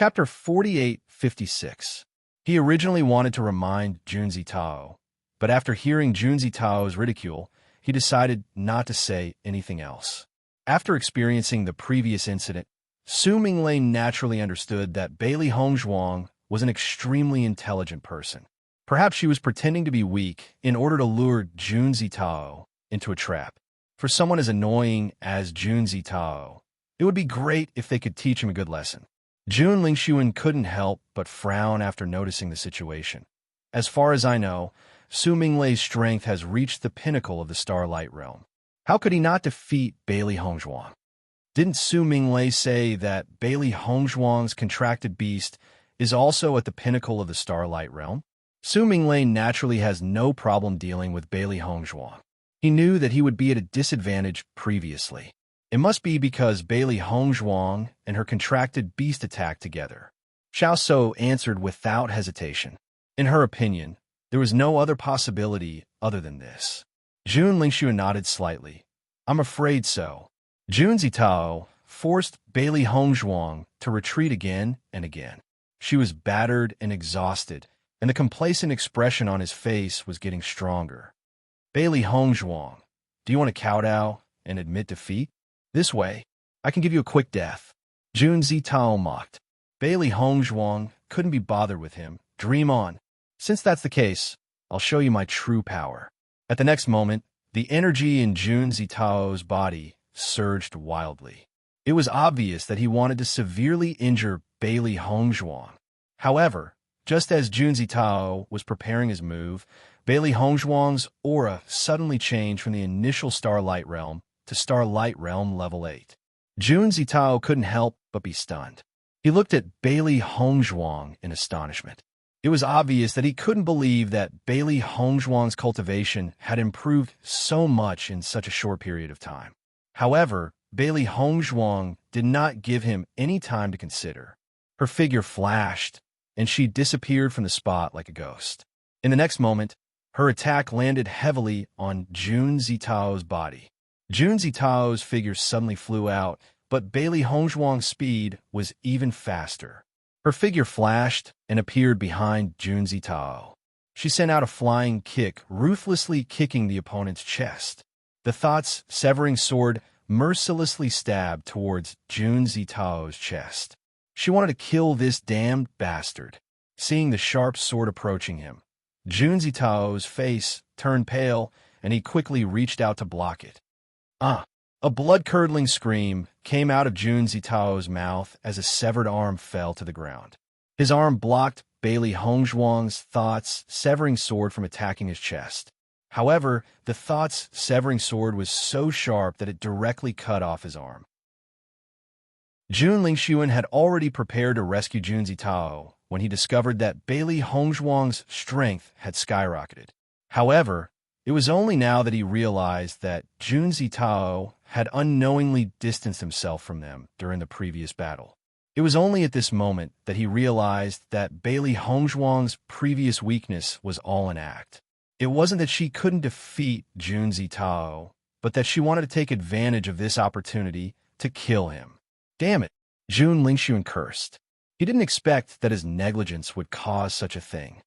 Chapter 4856. He originally wanted to remind Junzi Tao, but after hearing Junzi Tao's ridicule, he decided not to say anything else. After experiencing the previous incident, Su Minglei naturally understood that Bailey Hongzhuang was an extremely intelligent person. Perhaps she was pretending to be weak in order to lure Junzi Tao into a trap. For someone as annoying as Junzi Tao, it would be great if they could teach him a good lesson. Jun Lingxuan couldn't help but frown after noticing the situation. As far as I know, Su Minglei's strength has reached the pinnacle of the Starlight Realm. How could he not defeat Bailey Hongzhuang? Didn't Su Minglei say that Bailey Hongzhuang's contracted beast is also at the pinnacle of the Starlight Realm? Su Minglei naturally has no problem dealing with Bailey Hongzhuang. He knew that he would be at a disadvantage previously. It must be because Bailey Hongzhuang and her contracted beast attacked together. Xiao So answered without hesitation. In her opinion, there was no other possibility other than this. Jun Lingxuan nodded slightly. I'm afraid so. Junzi Tao forced Bailey Hongzhuang to retreat again and again. She was battered and exhausted, and the complacent expression on his face was getting stronger. Bailey Hongzhuang, do you want to kowtow and admit defeat? This way, I can give you a quick death. Junzi Tao mocked. Bailey Hongzhuang couldn't be bothered with him. Dream on. Since that's the case, I'll show you my true power. At the next moment, the energy in Junzi Tao's body surged wildly. It was obvious that he wanted to severely injure Bailey Hongzhuang. However, just as Junzi Tao was preparing his move, Bailey Hongzhuang's aura suddenly changed from the initial Starlight Realm to Starlight Realm Level 8. Junzi Tao couldn't help but be stunned. He looked at Bailey Hongzhuang in astonishment. It was obvious that he couldn't believe that Bailey Hongzhuang's cultivation had improved so much in such a short period of time. However, Bailey Hongzhuang did not give him any time to consider. Her figure flashed, and she disappeared from the spot like a ghost. In the next moment, her attack landed heavily on Junzi Tao's body. Junzi Tao's figure suddenly flew out, but Bailey Hongzhuang's speed was even faster. Her figure flashed and appeared behind Junzi Tao. She sent out a flying kick, ruthlessly kicking the opponent's chest. The thought's severing sword mercilessly stabbed towards Junzi Tao's chest. She wanted to kill this damned bastard. Seeing the sharp sword approaching him, Junzi Tao's face turned pale, and he quickly reached out to block it. A blood-curdling scream came out of Junzi Tao's mouth as a severed arm fell to the ground. His arm blocked Bailey Hongzhuang's thought's severing sword from attacking his chest. However, the thought's severing sword was so sharp that it directly cut off his arm. Jun Lingxuan had already prepared to rescue Junzi Tao when he discovered that Bailey Hongzhuang's strength had skyrocketed. However, it was only now that he realized that Junzi Tao had unknowingly distanced himself from them during the previous battle. It was only at this moment that he realized that Bailey Hongzhuang's previous weakness was all an act. It wasn't that she couldn't defeat Junzi Tao, but that she wanted to take advantage of this opportunity to kill him. Damn it, Jun Lingxuan cursed. He didn't expect that his negligence would cause such a thing.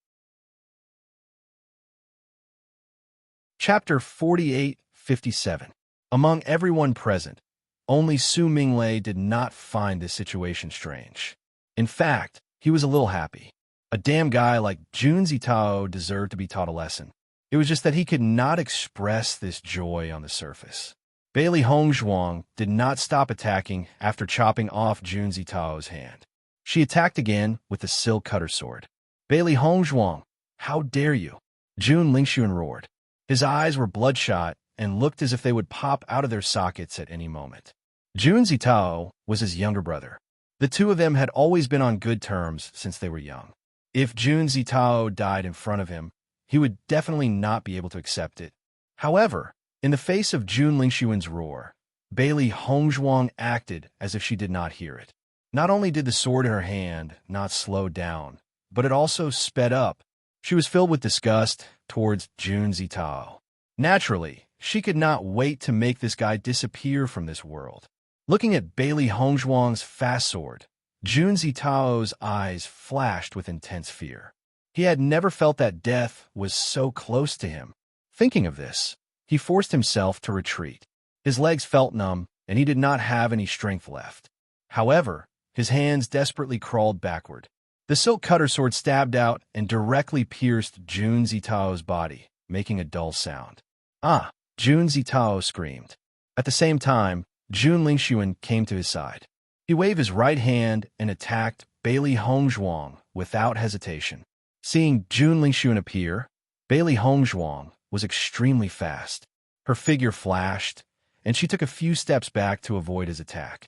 Chapter 4857. Among everyone present, only Su Minglei did not find this situation strange. In fact, he was a little happy. A damn guy like Junzi Tao deserved to be taught a lesson. It was just that he could not express this joy on the surface. Bailey Hongzhuang did not stop attacking after chopping off Junzi Tao's hand. She attacked again with the silk cutter sword. Bailey Hongzhuang, how dare you? Jun Lingxuan roared. His eyes were bloodshot and looked as if they would pop out of their sockets at any moment. Junzi Tao was his younger brother. The two of them had always been on good terms since they were young. If Junzi Tao died in front of him, he would definitely not be able to accept it. However, in the face of Jun Lingxuan's roar, Bailey Hongzhuang acted as if she did not hear it. Not only did the sword in her hand not slow down, but it also sped up. She was filled with disgust towards Junzi Tao. Naturally, she could not wait to make this guy disappear from this world. Looking at Bailey Hongzhuang's fast sword, Jun Zitao's eyes flashed with intense fear. He had never felt that death was so close to him. Thinking of this, he forced himself to retreat. His legs felt numb, and he did not have any strength left. However, his hands desperately crawled backward. The silk cutter sword stabbed out and directly pierced Jun Zitao's body, making a dull sound. Ah! Jun Zitao screamed. At the same time, Jun Lingxuan came to his side. He waved his right hand and attacked Bailey Hongzhuang without hesitation. Seeing Jun Lingxuan appear, Bailey Hongzhuang was extremely fast. Her figure flashed, and she took a few steps back to avoid his attack.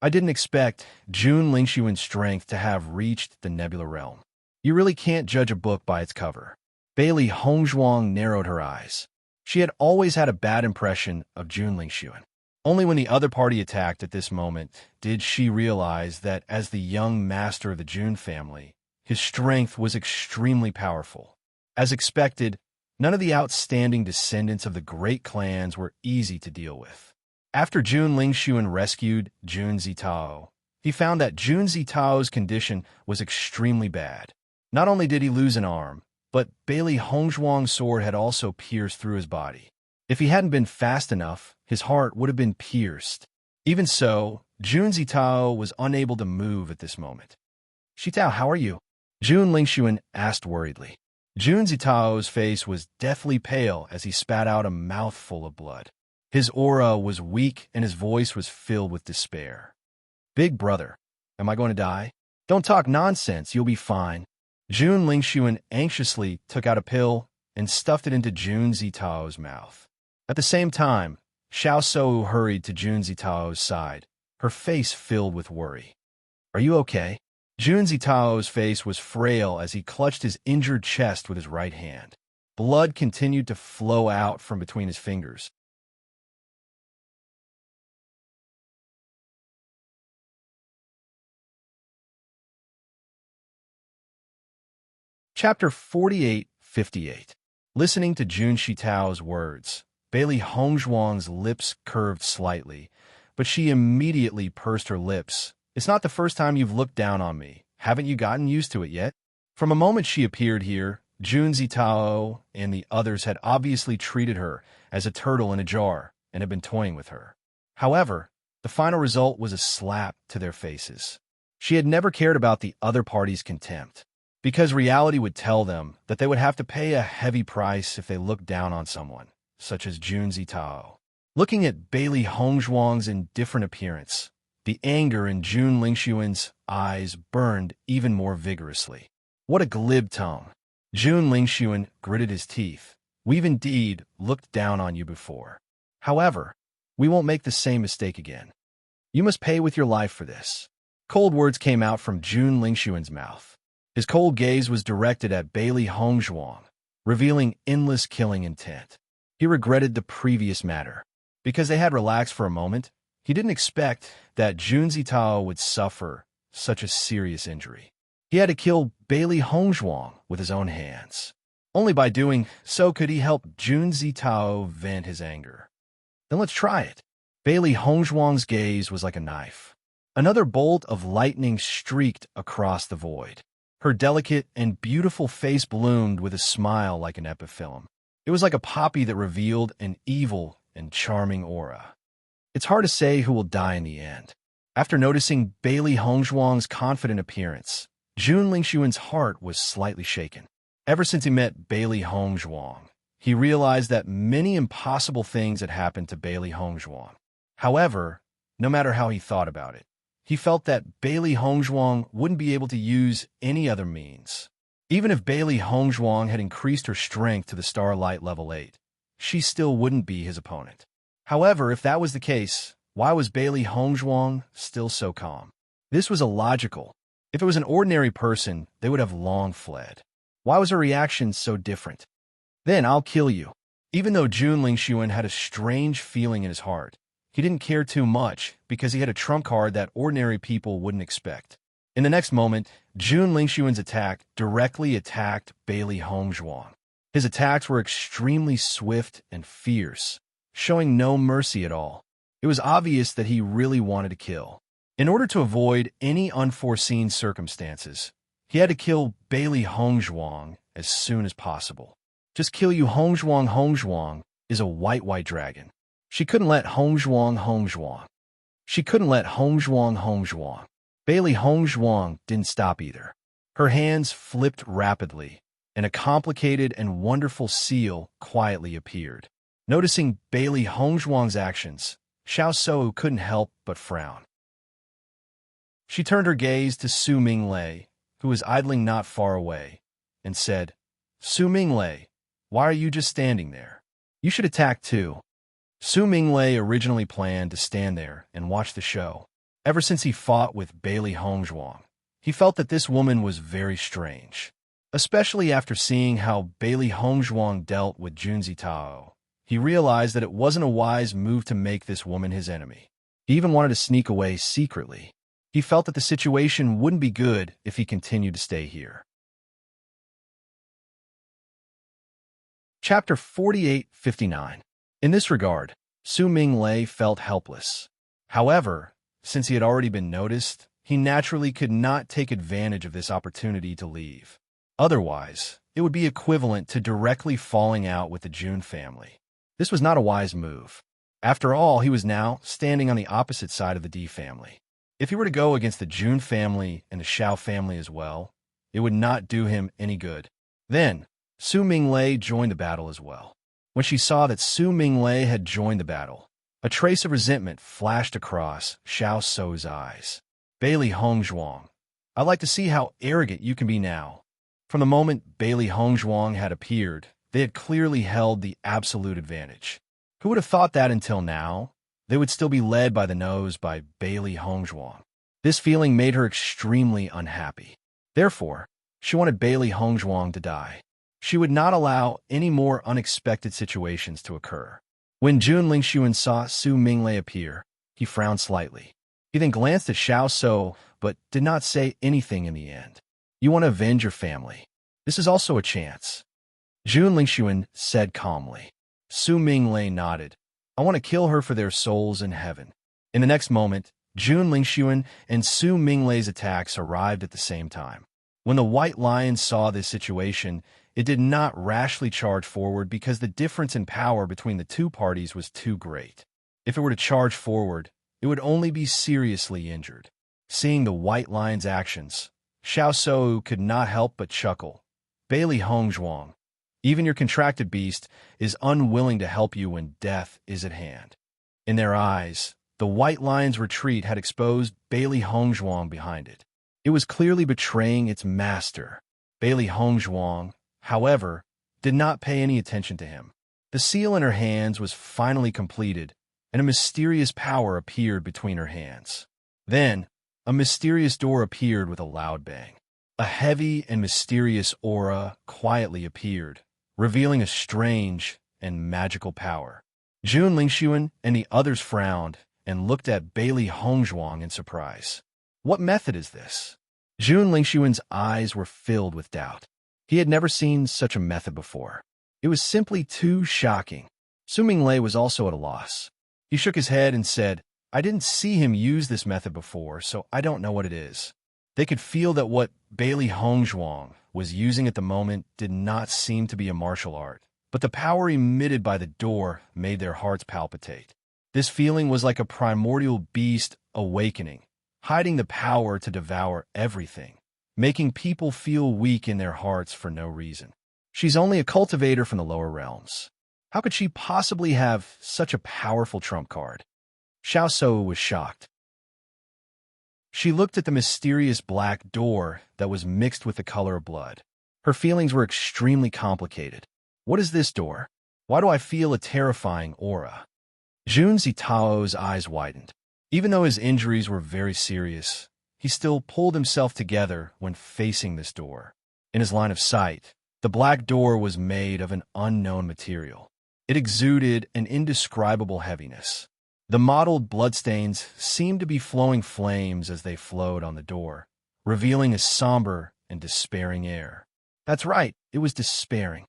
I didn't expect Jun Lingxuan's strength to have reached the Nebula Realm. You really can't judge a book by its cover. Bailey Hongzhuang narrowed her eyes. She had always had a bad impression of Jun Lingxuan. Only when the other party attacked at this moment did she realize that as the young master of the Jun family, his strength was extremely powerful. As expected, none of the outstanding descendants of the great clans were easy to deal with. After Jun Lingxuan rescued Jun Zitao, he found that Jun Zitao's condition was extremely bad. Not only did he lose an arm, but Bailey Hongzhuang's sword had also pierced through his body. If he hadn't been fast enough, his heart would have been pierced. Even so, Jun Zitao was unable to move at this moment. "Shitao, how are you?" Jun Lingxuan asked worriedly. Jun Zitao's face was deathly pale as he spat out a mouthful of blood. His aura was weak and his voice was filled with despair. "Big brother, am I going to die?" "Don't talk nonsense, you'll be fine." Jun Lingxuan anxiously took out a pill and stuffed it into Jun Zitao's mouth. At the same time, Xiao Sou hurried to Jun Zitao's side, her face filled with worry. "Are you okay?" Jun Zitao's face was frail as he clutched his injured chest with his right hand. Blood continued to flow out from between his fingers. Chapter 48-58. Listening to Jun Shitao's words, Bailey Hongzhuang's lips curved slightly, but she immediately pursed her lips. "It's not the first time you've looked down on me. Haven't you gotten used to it yet?" From a moment she appeared here, Jun Zitao and the others had obviously treated her as a turtle in a jar and had been toying with her. However, the final result was a slap to their faces. She had never cared about the other party's contempt, because reality would tell them that they would have to pay a heavy price if they looked down on someone, such as Jun Zitao. Looking at Bailey Hongzhuang's indifferent appearance, the anger in Jun Lingxuan's eyes burned even more vigorously. What a glib tongue. Jun Lingxuan gritted his teeth. "We've indeed looked down on you before. However, we won't make the same mistake again. You must pay with your life for this." Cold words came out from Jun Lingxuan's mouth. His cold gaze was directed at Bailey Hongzhuang, revealing endless killing intent. He regretted the previous matter. Because they had relaxed for a moment, he didn't expect that Jun Zitao would suffer such a serious injury. He had to kill Bailey Hongzhuang with his own hands. Only by doing so could he help Jun Zitao vent his anger. "Then let's try it." Bailey Hongzhuang's gaze was like a knife. Another bolt of lightning streaked across the void. Her delicate and beautiful face bloomed with a smile like an epiphyllum. It was like a poppy that revealed an evil and charming aura. It's hard to say who will die in the end. After noticing Bailey Hongzhuang's confident appearance, Jun Lingxuan's heart was slightly shaken. Ever since he met Bailey Hongzhuang, he realized that many impossible things had happened to Bailey Hongzhuang. However, no matter how he thought about it, he felt that Bailey Hongzhuang wouldn't be able to use any other means. Even if Bailey Hongzhuang had increased her strength to the Starlight level 8, she still wouldn't be his opponent. However, if that was the case, why was Bailey Hongzhuang still so calm? This was illogical. If it was an ordinary person, they would have long fled. Why was her reaction so different? "Then I'll kill you." Even though Jun Lingxuan had a strange feeling in his heart, he didn't care too much because he had a trump card that ordinary people wouldn't expect. In the next moment, Jun Lingxuan's attack directly attacked Bailey Hongzhuang. His attacks were extremely swift and fierce, showing no mercy at all. It was obvious that he really wanted to kill. In order to avoid any unforeseen circumstances, he had to kill Bailey Hongzhuang as soon as possible. Just kill you Hongzhuang. Hongzhuang is a white dragon. She couldn't let Hongzhuang. She couldn't let Hongzhuang. Bailey Hongzhuang didn't stop either. Her hands flipped rapidly, and a complicated and wonderful seal quietly appeared. Noticing Bailey Hongzhuang's actions, Xiao Shou couldn't help but frown. She turned her gaze to Su Minglei, who was idling not far away, and said, Su Minglei, why are you just standing there? You should attack too. Su Minglei originally planned to stand there and watch the show. Ever since he fought with Bailey Hongzhuang, he felt that this woman was very strange. Especially after seeing how Bailey Hongzhuang dealt with Junzi Tao, he realized that it wasn't a wise move to make this woman his enemy. He even wanted to sneak away secretly. He felt that the situation wouldn't be good if he continued to stay here. Chapter 48:59. In this regard, Su Minglei felt helpless. However, since he had already been noticed, he naturally could not take advantage of this opportunity to leave. Otherwise, it would be equivalent to directly falling out with the Jun family. This was not a wise move. After all, he was now standing on the opposite side of the D family. If he were to go against the Jun family and the Xiao family as well, it would not do him any good. Then, Su Minglei joined the battle as well. When she saw that Su Minglei had joined the battle, a trace of resentment flashed across Xiao Shou's eyes. Bailey Hongzhuang, I'd like to see how arrogant you can be now. From the moment Bailey Hongzhuang had appeared, they had clearly held the absolute advantage. Who would have thought that until now? They would still be led by the nose by Bailey Hongzhuang. This feeling made her extremely unhappy. Therefore, she wanted Bailey Hongzhuang to die. She would not allow any more unexpected situations to occur. When Jun Lingxuan saw Su Minglei appear, he frowned slightly. He then glanced at Xiao Shou, but did not say anything in the end. You want to avenge your family. This is also a chance. Jun Lingxuan said calmly. Su Minglei nodded. I want to kill her for their souls in heaven. In the next moment, Jun Lingxuan and Su Minglei's attacks arrived at the same time. When the White Lion saw this situation, it did not rashly charge forward because the difference in power between the two parties was too great. If it were to charge forward, it would only be seriously injured. Seeing the White Lion's actions, Xiao Shou could not help but chuckle. Bailey Hongzhuang, even your contracted beast is unwilling to help you when death is at hand. In their eyes, the White Lion's retreat had exposed Bailey Hongzhuang behind it. It was clearly betraying its master. Bailey Hongzhuang, however, did not pay any attention to him. The seal in her hands was finally completed, and a mysterious power appeared between her hands. Then, a mysterious door appeared with a loud bang. A heavy and mysterious aura quietly appeared, revealing a strange and magical power. Jun Lingxuan and the others frowned and looked at Bailey Hongzhuang in surprise. What method is this? Jun Lingxuan's eyes were filled with doubt. He had never seen such a method before. It was simply too shocking. Su Minglei was also at a loss. He shook his head and said, I didn't see him use this method before, so I don't know what it is. They could feel that what Bailey Hongzhuang was using at the moment did not seem to be a martial art, but the power emitted by the door made their hearts palpitate. This feeling was like a primordial beast awakening, hiding the power to devour everything, making people feel weak in their hearts for no reason. She's only a cultivator from the lower realms. How could she possibly have such a powerful trump card? Xiao Shou was shocked. She looked at the mysterious black door that was mixed with the color of blood. Her feelings were extremely complicated. What is this door? Why do I feel a terrifying aura? Jun Zitao's eyes widened. Even though his injuries were very serious, he still pulled himself together when facing this door. In his line of sight, the black door was made of an unknown material. It exuded an indescribable heaviness. The mottled bloodstains seemed to be flowing flames as they flowed on the door, revealing a somber and despairing air. That's right, it was despairing.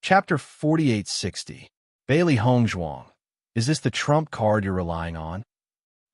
Chapter 4860. Bailey Hongzhuang. Is this the trump card you're relying on?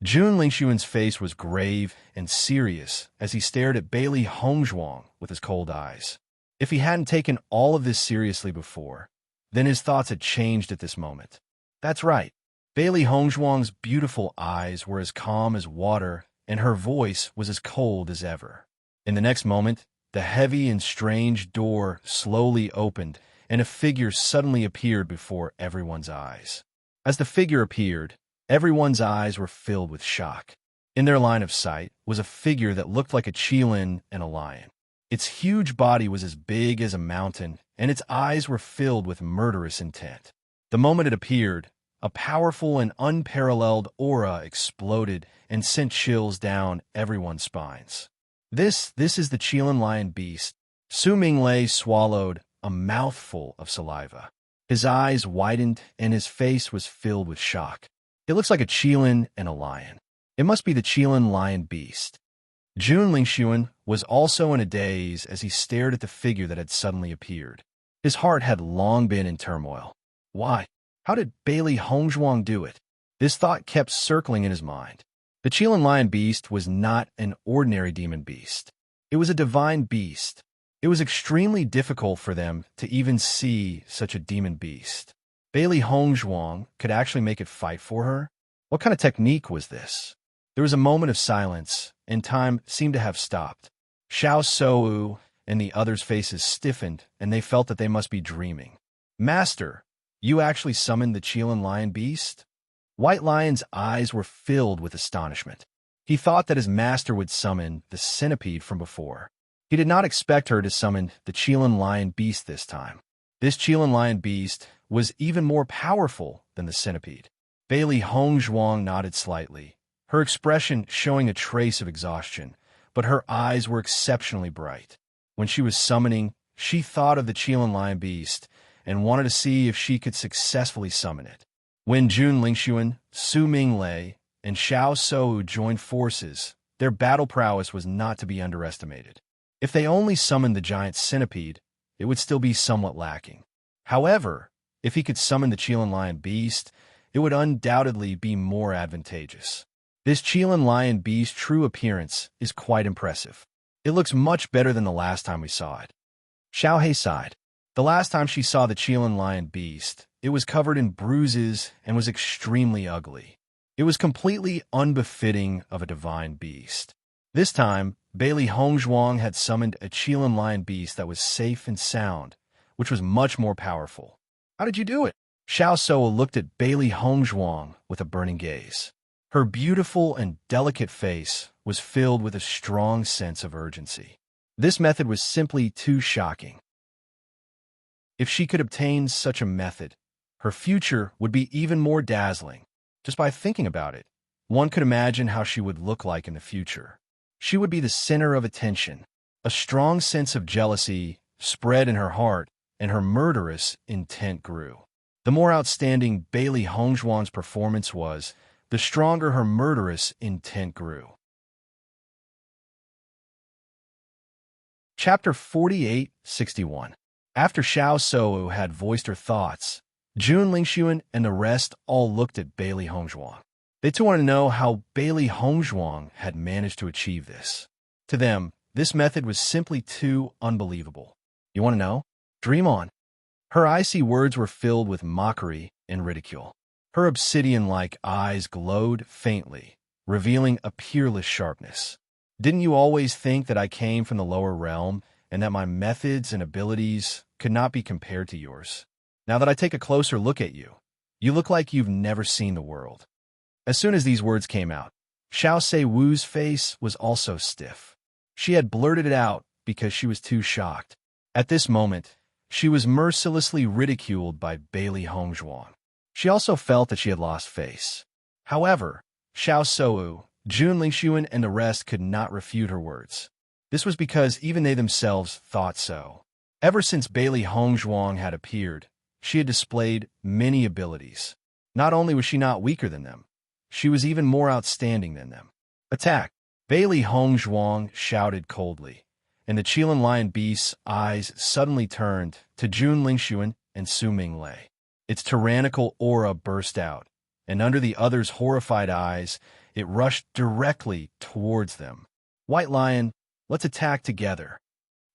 Jun Lingxuan's face was grave and serious as he stared at Bailey Hongzhuang with his cold eyes. If he hadn't taken all of this seriously before, then his thoughts had changed at this moment. That's right. Bailey Hongzhuang's beautiful eyes were as calm as water, and her voice was as cold as ever. In the next moment, the heavy and strange door slowly opened, and a figure suddenly appeared before everyone's eyes. As the figure appeared, everyone's eyes were filled with shock. In their line of sight was a figure that looked like a qilin and a lion. Its huge body was as big as a mountain, and its eyes were filled with murderous intent. The moment it appeared, a powerful and unparalleled aura exploded and sent chills down everyone's spines. This is the qilin lion beast. Su Minglei swallowed a mouthful of saliva. His eyes widened, and his face was filled with shock. It looks like a qilin and a lion. It must be the qilin lion beast. Jun Lingxuan was also in a daze as he stared at the figure that had suddenly appeared. His heart had long been in turmoil. Why? How did Bailey Hongzhuang do it? This thought kept circling in his mind. The qilin lion beast was not an ordinary demon beast. It was a divine beast. It was extremely difficult for them to even see such a demon beast. Bailey Hongzhuang could actually make it fight for her? What kind of technique was this? There was a moment of silence, and time seemed to have stopped. Xiao Sou and the others' faces stiffened, and they felt that they must be dreaming. Master, you actually summoned the qilin lion beast? White Lion's eyes were filled with astonishment. He thought that his master would summon the centipede from before. He did not expect her to summon the qilin lion beast this time. This qilin lion beast was even more powerful than the centipede. Bailey Hongzhuang nodded slightly, her expression showing a trace of exhaustion, but her eyes were exceptionally bright. When she was summoning, she thought of the qilin lion beast and wanted to see if she could successfully summon it. When Jun Lingxuan, Su Minglei, and Xiao Sou joined forces, their battle prowess was not to be underestimated. If they only summoned the giant centipede, it would still be somewhat lacking. However, if he could summon the qilin lion beast, it would undoubtedly be more advantageous. This qilin lion beast's true appearance is quite impressive. It looks much better than the last time we saw it. Xiao He sighed. The last time she saw the qilin lion beast, it was covered in bruises and was extremely ugly. It was completely unbefitting of a divine beast. This time, Bailey Hongzhuang had summoned a qilin lion beast that was safe and sound, which was much more powerful. How did you do it? Xiao Sou looked at Bailey Hongzhuang with a burning gaze. Her beautiful and delicate face was filled with a strong sense of urgency. This method was simply too shocking. If she could obtain such a method, her future would be even more dazzling. Just by thinking about it, one could imagine how she would look like in the future. She would be the center of attention. A strong sense of jealousy spread in her heart, and her murderous intent grew. The more outstanding Bailey Hongzhuang's performance was, the stronger her murderous intent grew. Chapter 48-61. After Xiao Sou had voiced her thoughts, Jun Lingxuan and the rest all looked at Bailey Hongzhuang. They too wanted to know how Bailey Hongzhuang had managed to achieve this. To them, this method was simply too unbelievable. You want to know? Dream on. Her icy words were filled with mockery and ridicule. Her obsidian-like eyes glowed faintly, revealing a peerless sharpness. Didn't you always think that I came from the lower realm and that my methods and abilities could not be compared to yours? Now that I take a closer look at you, you look like you've never seen the world. As soon as these words came out, Xiao Se Wu's face was also stiff. She had blurted it out because she was too shocked. At this moment, she was mercilessly ridiculed by Bailey Hongzhuang. She also felt that she had lost face. However, Xiao Sou, Jun Lingxuan, and the rest could not refute her words. This was because even they themselves thought so. Ever since Bailey Hongzhuang had appeared, she had displayed many abilities. Not only was she not weaker than them, she was even more outstanding than them. Attack! Bailey Hongzhuang shouted coldly, and the qilin lion beast's eyes suddenly turned to Jun Lingxuan and Su Minglei. Its tyrannical aura burst out, and under the other's horrified eyes, it rushed directly towards them. "White Lion, let's attack together."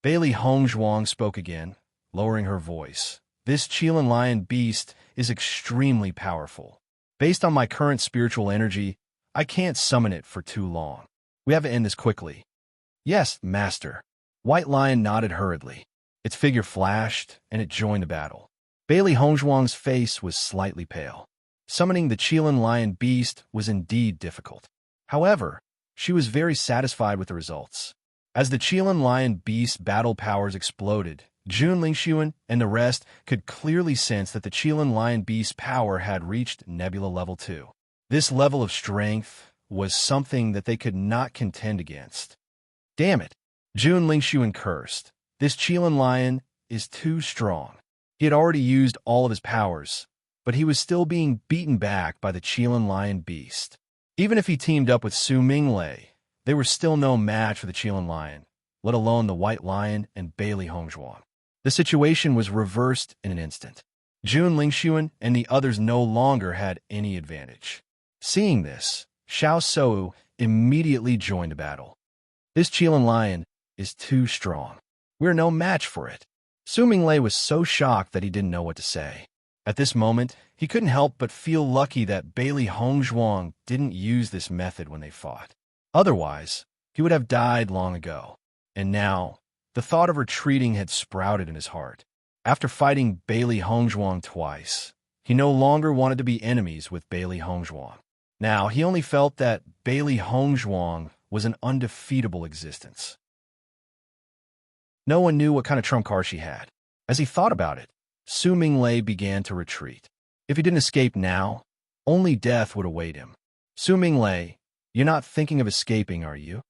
Bailey Hongzhuang spoke again, lowering her voice. "This Qilin lion beast is extremely powerful. Based on my current spiritual energy, I can't summon it for too long. We have to end this quickly." "Yes, Master." White Lion nodded hurriedly. Its figure flashed, and it joined the battle. Bailey Hongzhuang's face was slightly pale. Summoning the Qilin lion beast was indeed difficult. However, she was very satisfied with the results. As the Qilin lion beast battle powers exploded, Jun Lingxuan and the rest could clearly sense that the Qilin lion beast power had reached Nebula Level 2. This level of strength was something that they could not contend against. "Damn it!" Jun Lingxuan cursed. "This Qilin lion is too strong." He had already used all of his powers, but he was still being beaten back by the Qilin lion beast. Even if he teamed up with Su Minglei, they were still no match for the Qilin lion, let alone the White Lion and Bailey Hongzhuang. The situation was reversed in an instant. Jun Lingxuan and the others no longer had any advantage. Seeing this, Xiao Sou immediately joined the battle. "This Qilin lion is too strong. We're no match for it." Su Minglei was so shocked that he didn't know what to say. At this moment, he couldn't help but feel lucky that Bailey Hongzhuang didn't use this method when they fought. Otherwise, he would have died long ago. And now, the thought of retreating had sprouted in his heart. After fighting Bailey Hongzhuang twice, he no longer wanted to be enemies with Bailey Hongzhuang. Now, he only felt that Bailey Hongzhuang was an undefeatable existence. No one knew what kind of trump card she had. As he thought about it, Su Minglei began to retreat. If he didn't escape now, only death would await him. "Su Minglei, you're not thinking of escaping, are you?"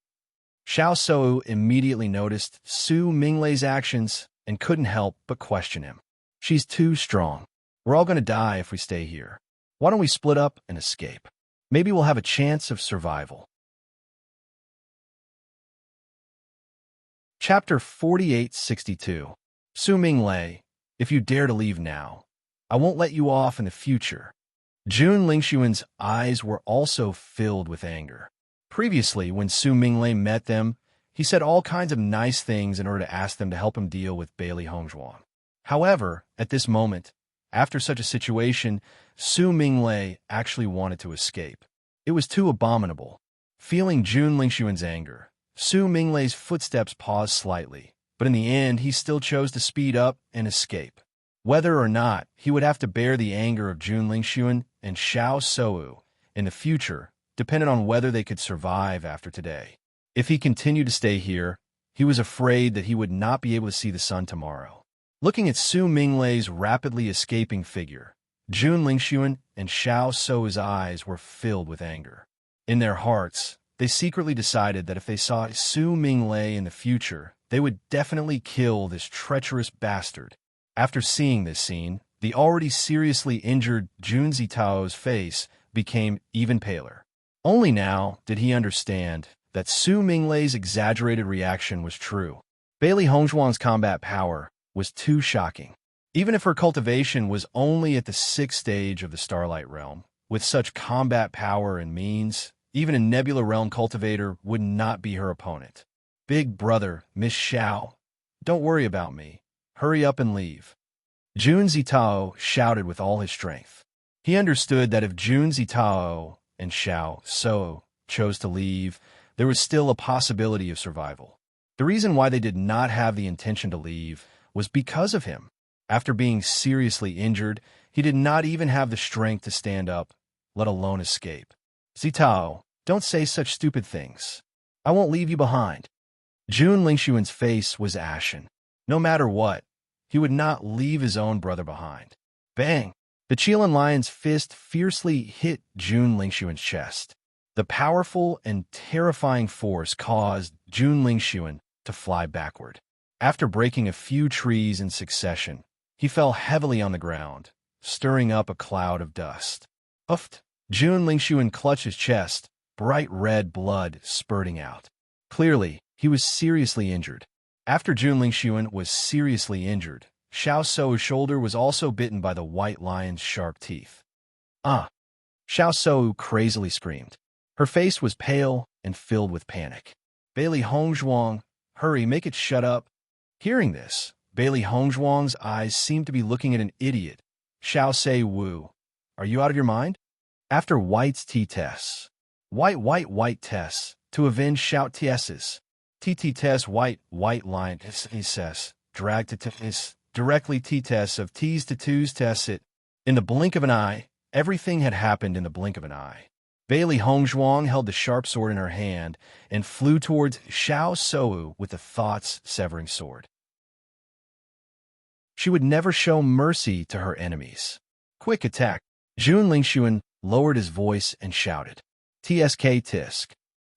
Xiao Sou immediately noticed Su Minglei's actions and couldn't help but question him. "She's too strong. We're all going to die if we stay here. Why don't we split up and escape? Maybe we'll have a chance of survival." Chapter 4862. Su Minglei, if you dare to leave now, I won't let you off in the future. Jun Lingxuan's eyes were also filled with anger. Previously, when Su Minglei met them, he said all kinds of nice things in order to ask them to help him deal with Bailey Hongzhuang. However, at this moment, after such a situation, Su Minglei actually wanted to escape. It was too abominable. Feeling Jun Lingxuan's anger, Su Minglei's footsteps paused slightly, but in the end, he still chose to speed up and escape. Whether or not he would have to bear the anger of Jun Lingxuan and Xiao Sou in the future depended on whether they could survive after today. If he continued to stay here, he was afraid that he would not be able to see the sun tomorrow. Looking at Su Minglei's rapidly escaping figure, Jun Lingxuan and Xiao Sou's eyes were filled with anger. In their hearts, they secretly decided that if they saw Su Minglei in the future, they would definitely kill this treacherous bastard. After seeing this scene, the already seriously injured Jun Zitao's face became even paler. Only now did he understand that Su Minglei's exaggerated reaction was true. Bailey Hongzhuang's combat power was too shocking. Even if her cultivation was only at the 6th stage of the Starlight Realm, with such combat power and means, even a Nebula Realm cultivator would not be her opponent. "Big brother, Miss Xiao, don't worry about me. Hurry up and leave." Jun Zitao shouted with all his strength. He understood that if Jun Zitao and Xiao Sou chose to leave, there was still a possibility of survival. The reason why they did not have the intention to leave was because of him. After being seriously injured, he did not even have the strength to stand up, let alone escape. "Zitao, don't say such stupid things. I won't leave you behind." Jun Lingxuan's face was ashen. No matter what, he would not leave his own brother behind. Bang! The Qilin lion's fist fiercely hit Jun Lingxuan's chest. The powerful and terrifying force caused Jun Lingxuan to fly backward. After breaking a few trees in succession, he fell heavily on the ground, stirring up a cloud of dust. Uffed! Jun Lingxuan clutched his chest, bright red blood spurting out. Clearly, he was seriously injured. After Jun Lingxuan was seriously injured, Xiao Sou's shoulder was also bitten by the white lion's sharp teeth. Xiao Sou crazily screamed. Her face was pale and filled with panic. Bailey Hongzhuang, hurry, make it shut up. Hearing this, Bailey Hongzhuang's eyes seemed to be looking at an idiot. Xiao Sei Wu, are you out of your mind? After White's T-tests. White tests, to avenge Shout Ts's. TT test White line SS, drag to Ts, directly T-tests of T's to T's tests it. In the blink of an eye, everything had happened in the blink of an eye. Bailey Hongzhuang held the sharp sword in her hand and flew towards Xiao Sou with the thoughts-severing sword. She would never show mercy to her enemies. Quick attack! Jun Lingxuan lowered his voice and shouted. TSK Tisk.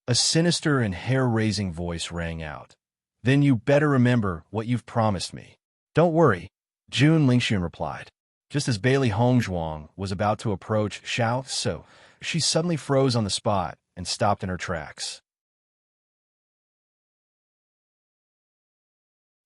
A sinister and hair-raising voice rang out. Then you better remember what you've promised me. Don't worry, Jun Lingxuan replied. Just as Bailey Hongzhuang was about to approach Xiao Sou, she suddenly froze on the spot and stopped in her tracks.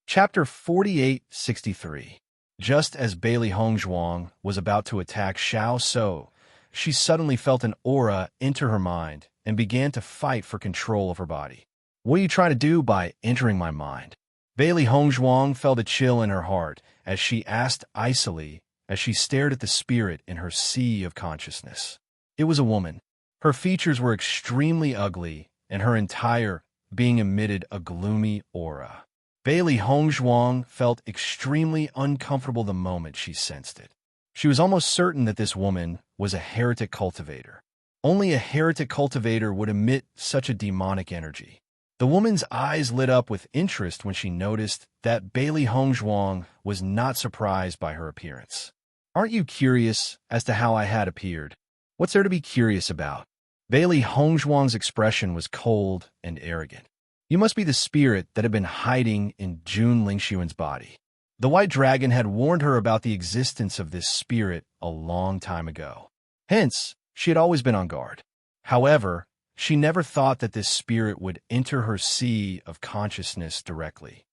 Chapter 4863. Just as Bailey Hongzhuang was about to attack Xiao Sou, she suddenly felt an aura enter her mind and began to fight for control of her body. What are you trying to do by entering my mind? Bailey Hongzhuang felt a chill in her heart as she asked icily as she stared at the spirit in her sea of consciousness. It was a woman. Her features were extremely ugly, and her entire being emitted a gloomy aura. Bailey Hongzhuang felt extremely uncomfortable the moment she sensed it. She was almost certain that this woman was a heretic cultivator. Only a heretic cultivator would emit such a demonic energy. The woman's eyes lit up with interest when she noticed that Bailey Hongzhuang was not surprised by her appearance. Aren't you curious as to how I had appeared? What's there to be curious about? Bailey Hongzhuang's expression was cold and arrogant. You must be the spirit that had been hiding in Jun Lingxuan's body. The white dragon had warned her about the existence of this spirit a long time ago. Hence, she had always been on guard. However, she never thought that this spirit would enter her sea of consciousness directly.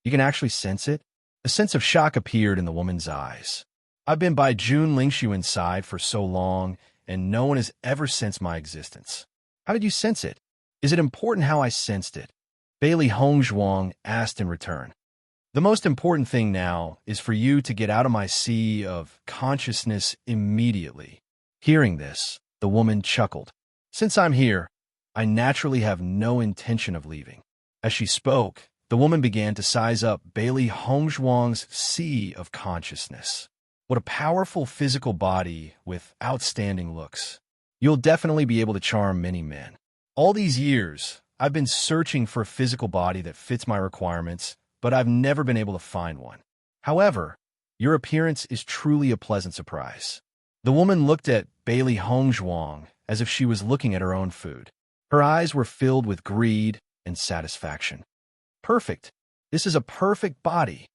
You can actually sense it? A sense of shock appeared in the woman's eyes. I've been by Jun Lingxuan's side for so long, and no one has ever sensed my existence. How did you sense it? Is it important how I sensed it? Bailey Hongzhuang asked in return. The most important thing now is for you to get out of my sea of consciousness immediately. Hearing this, the woman chuckled. Since I'm here, I naturally have no intention of leaving. As she spoke, the woman began to size up Bailey Hongzhuang's sea of consciousness. What a powerful physical body with outstanding looks. You'll definitely be able to charm many men. All these years, I've been searching for a physical body that fits my requirements, but I've never been able to find one. However, your appearance is truly a pleasant surprise. The woman looked at Bailey Hongzhuang as if she was looking at her own food. Her eyes were filled with greed and satisfaction. Perfect. This is a perfect body.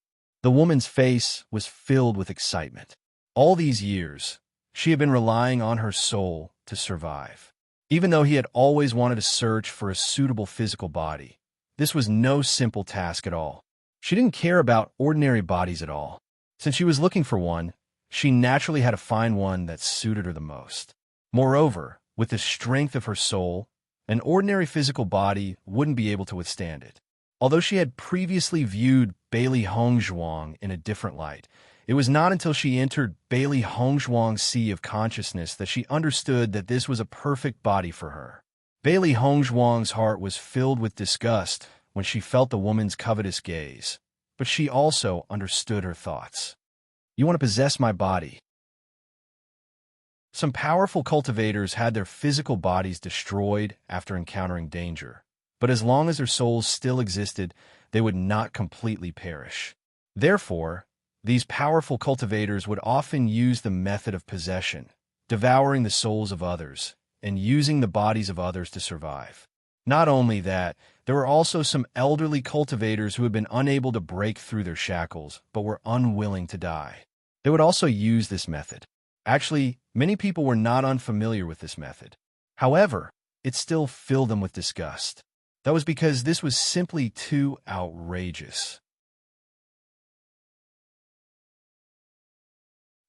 The woman's face was filled with excitement. All these years, she had been relying on her soul to survive. Even though he had always wanted to search for a suitable physical body, this was no simple task at all. She didn't care about ordinary bodies at all. Since she was looking for one, she naturally had to find one that suited her the most. Moreover, with the strength of her soul, an ordinary physical body wouldn't be able to withstand it. Although she had previously viewed Bailey Hongzhuang in a different light, it was not until she entered Bailey Hongzhuang's sea of consciousness that she understood that this was a perfect body for her. Bailey Hongzhuang's heart was filled with disgust when she felt the woman's covetous gaze, but she also understood her thoughts. You want to possess my body. Some powerful cultivators had their physical bodies destroyed after encountering danger, but as long as their souls still existed, they would not completely perish. Therefore, these powerful cultivators would often use the method of possession, devouring the souls of others, and using the bodies of others to survive. Not only that, there were also some elderly cultivators who had been unable to break through their shackles, but were unwilling to die. They would also use this method. Actually, many people were not unfamiliar with this method. However, it still filled them with disgust. That was because this was simply too outrageous.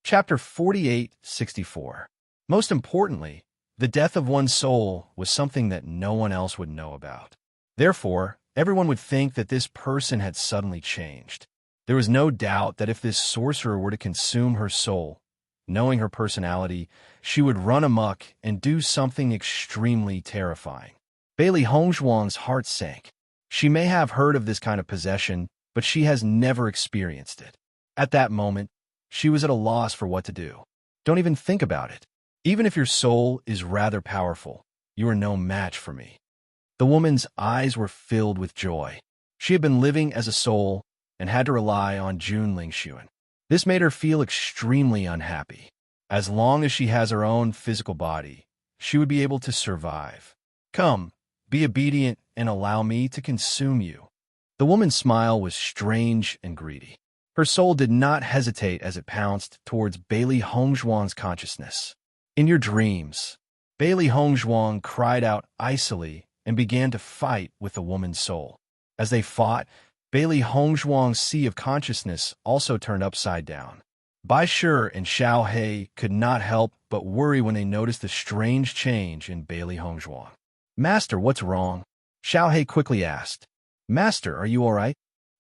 Chapter 4864. Most importantly, the death of one's soul was something that no one else would know about. Therefore, everyone would think that this person had suddenly changed. There was no doubt that if this sorcerer were to consume her soul, knowing her personality, she would run amok and do something extremely terrifying. Bailey Hongzhuang's heart sank. She may have heard of this kind of possession, but she has never experienced it. At that moment, she was at a loss for what to do. Don't even think about it. Even if your soul is rather powerful, you are no match for me. The woman's eyes were filled with joy. She had been living as a soul and had to rely on Jun Lingxuan. This made her feel extremely unhappy. As long as she has her own physical body, she would be able to survive. Come, be obedient and allow me to consume you. The woman's smile was strange and greedy. Her soul did not hesitate as it pounced towards Bailey Hongzhuang's consciousness. In your dreams, Bailey Hongzhuang cried out icily and began to fight with the woman's soul. As they fought, Bailey Hongzhuang's sea of consciousness also turned upside down. Bai Shi and Xiao He could not help but worry when they noticed the strange change in Bailey Hongzhuang. Master, what's wrong? Xiao He quickly asked. Master, are you all right?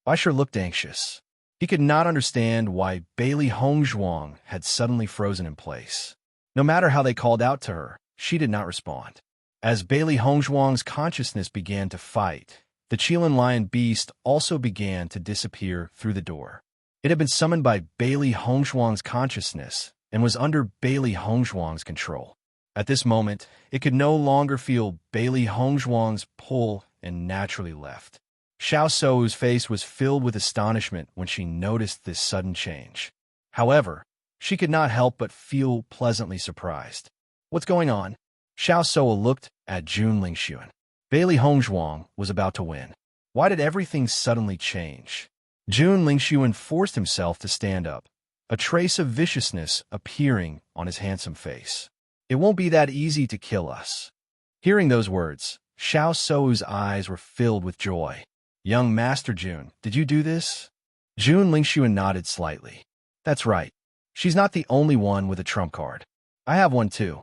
Bai Shi looked anxious. He could not understand why Bailey Hongzhuang had suddenly frozen in place. No matter how they called out to her, she did not respond. As Bailey Hongzhuang's consciousness began to fight, the Qilin lion beast also began to disappear through the door. It had been summoned by Bailey Hongzhuang's consciousness and was under Bailey Hongzhuang's control. At this moment, it could no longer feel Bailey Hongzhuang's pull and naturally left. Xiao Sou's face was filled with astonishment when she noticed this sudden change. However, she could not help but feel pleasantly surprised. What's going on? Xiao Sou looked at Jun Lingxuan. Bailey Hongzhuang was about to win. Why did everything suddenly change? Jun Lingxuan forced himself to stand up, a trace of viciousness appearing on his handsome face. It won't be that easy to kill us. Hearing those words, Xiao Sou's eyes were filled with joy. Young Master Jun, did you do this? Jun Lingxuan nodded slightly. That's right. She's not the only one with a trump card. I have one too.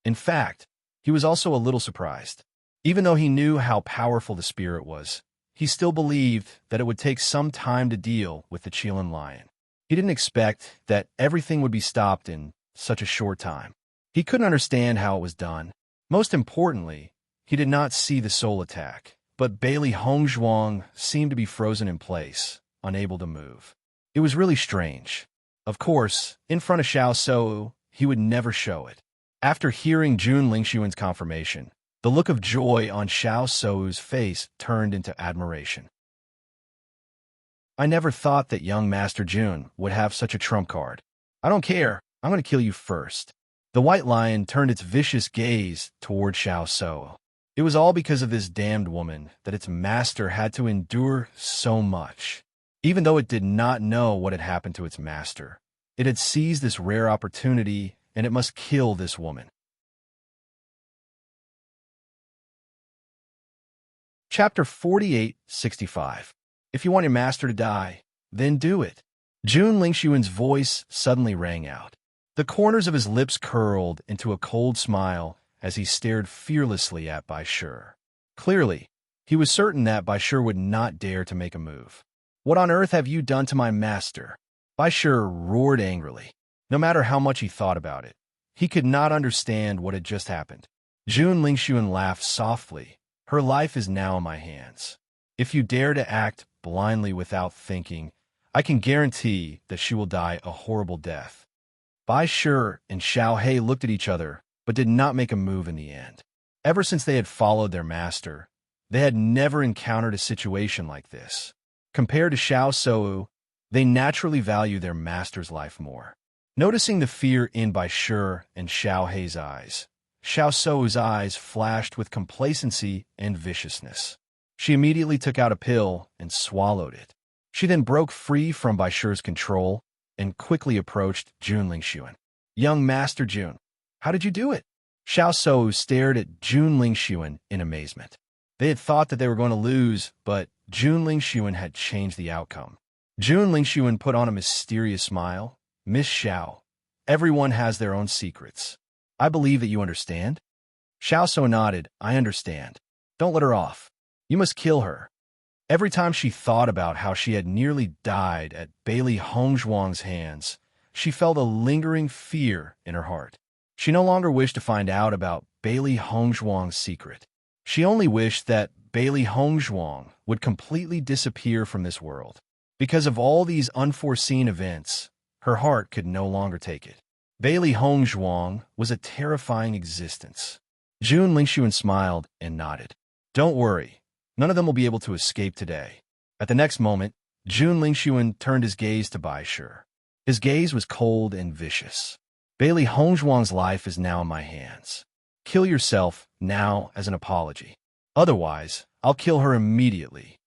In fact, he was also a little surprised. Even though he knew how powerful the spirit was, he still believed that it would take some time to deal with the Qilin lion. He didn't expect that everything would be stopped in such a short time. He couldn't understand how it was done. Most importantly, he did not see the soul attack, but Bailey Hongzhuang seemed to be frozen in place, unable to move. It was really strange. Of course, in front of Xiao Sou, he would never show it. After hearing Jun Lingxuan's confirmation, the look of joy on Xiao Sou's face turned into admiration. I never thought that young Master Jun would have such a trump card. I don't care. I'm going to kill you first. The white lion turned its vicious gaze toward Xiao Sou. It was all because of this damned woman that its master had to endure so much. Even though it did not know what had happened to its master, it had seized this rare opportunity and it must kill this woman. Chapter 48:65. If you want your master to die, then do it. Jun Lingxuan's voice suddenly rang out. The corners of his lips curled into a cold smile as he stared fearlessly at Bai Shi. Clearly, he was certain that Bai Shi would not dare to make a move. What on earth have you done to my master? Bai Shi roared angrily. No matter how much he thought about it, he could not understand what had just happened. Jun Lingxuan laughed softly. Her life is now in my hands. If you dare to act blindly without thinking, I can guarantee that she will die a horrible death. Bai Shi and Xiao He looked at each other, but did not make a move in the end. Ever since they had followed their master, they had never encountered a situation like this. Compared to Xiao Sou, they naturally value their master's life more. Noticing the fear in Bai Shi and Xiao He's eyes, Xiao Sou's eyes flashed with complacency and viciousness. She immediately took out a pill and swallowed it. She then broke free from Bai Shi's control and quickly approached Jun Lingxuan. Young Master Jun, how did you do it? Xiao Sou stared at Jun Lingxuan in amazement. They had thought that they were going to lose, but Jun Lingxuan had changed the outcome. Jun Lingxuan put on a mysterious smile. Miss Xiao, everyone has their own secrets. I believe that you understand. Xiao So nodded. I understand. Don't let her off. You must kill her. Every time she thought about how she had nearly died at Bailey Hongzhuang's hands, she felt a lingering fear in her heart. She no longer wished to find out about Bailey Hongzhuang's secret. She only wished that Bailey Hongzhuang would completely disappear from this world. Because of all these unforeseen events, her heart could no longer take it. Bailey Hongzhuang was a terrifying existence. Jun Lingxuan smiled and nodded. Don't worry. None of them will be able to escape today. At the next moment, Jun Lingxuan turned his gaze to Bai Shi. His gaze was cold and vicious. Bailey Hongzhuang's life is now in my hands. Kill yourself now as an apology. Otherwise, I'll kill her immediately.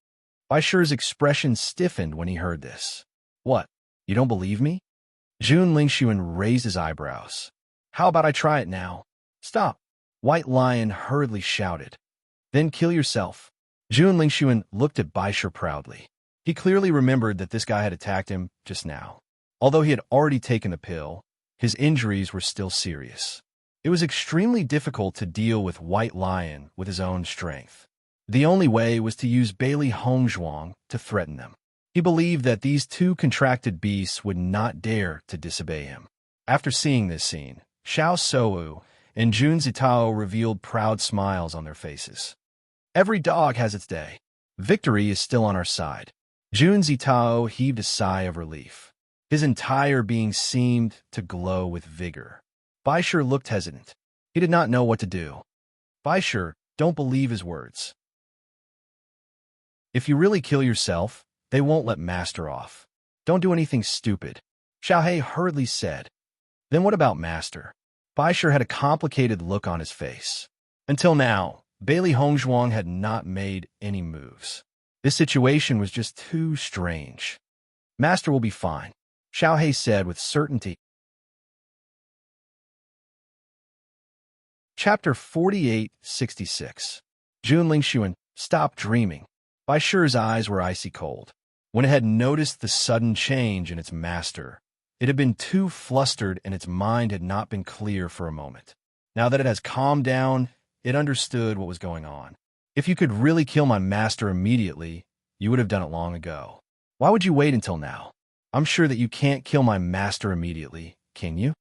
Bai Shi's expression stiffened when he heard this. What? You don't believe me? Jun Lingxuan raised his eyebrows. How about I try it now? Stop. White Lion hurriedly shouted. Then kill yourself. Jun Lingxuan looked at Bai Shi proudly. He clearly remembered that this guy had attacked him just now. Although he had already taken the pill, his injuries were still serious. It was extremely difficult to deal with White Lion with his own strength. The only way was to use Bailey Hongzhuang to threaten them. He believed that these two contracted beasts would not dare to disobey him. After seeing this scene, Xiao Sou and Jun Zitao revealed proud smiles on their faces. Every dog has its day. Victory is still on our side. Jun Zitao heaved a sigh of relief. His entire being seemed to glow with vigor. Bai Shi looked hesitant. He did not know what to do. Bai Shi, don't believe his words. If you really kill yourself, they won't let Master off. Don't do anything stupid. Xiaohei hurriedly said. Then what about Master? Bai Shi had a complicated look on his face. Until now, Bailey Hongzhuang had not made any moves. This situation was just too strange. Master will be fine, Xiaohei said with certainty. Chapter 48-66. Jun Lingxuan, stop dreaming. Bai Shi's eyes were icy cold. When it had noticed the sudden change in its master, it had been too flustered and its mind had not been clear for a moment. Now that it has calmed down, it understood what was going on. If you could really kill my master immediately, you would have done it long ago. Why would you wait until now? I'm sure that you can't kill my master immediately, can you?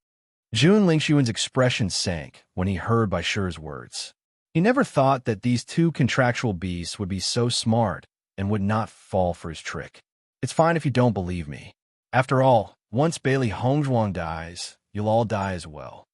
Jun Lingxuan's expression sank when he heard Bai Shi's words. He never thought that these two contractual beasts would be so smart and would not fall for his trick. It's fine if you don't believe me. After all, once Bailey Hongzhuang dies, you'll all die as well.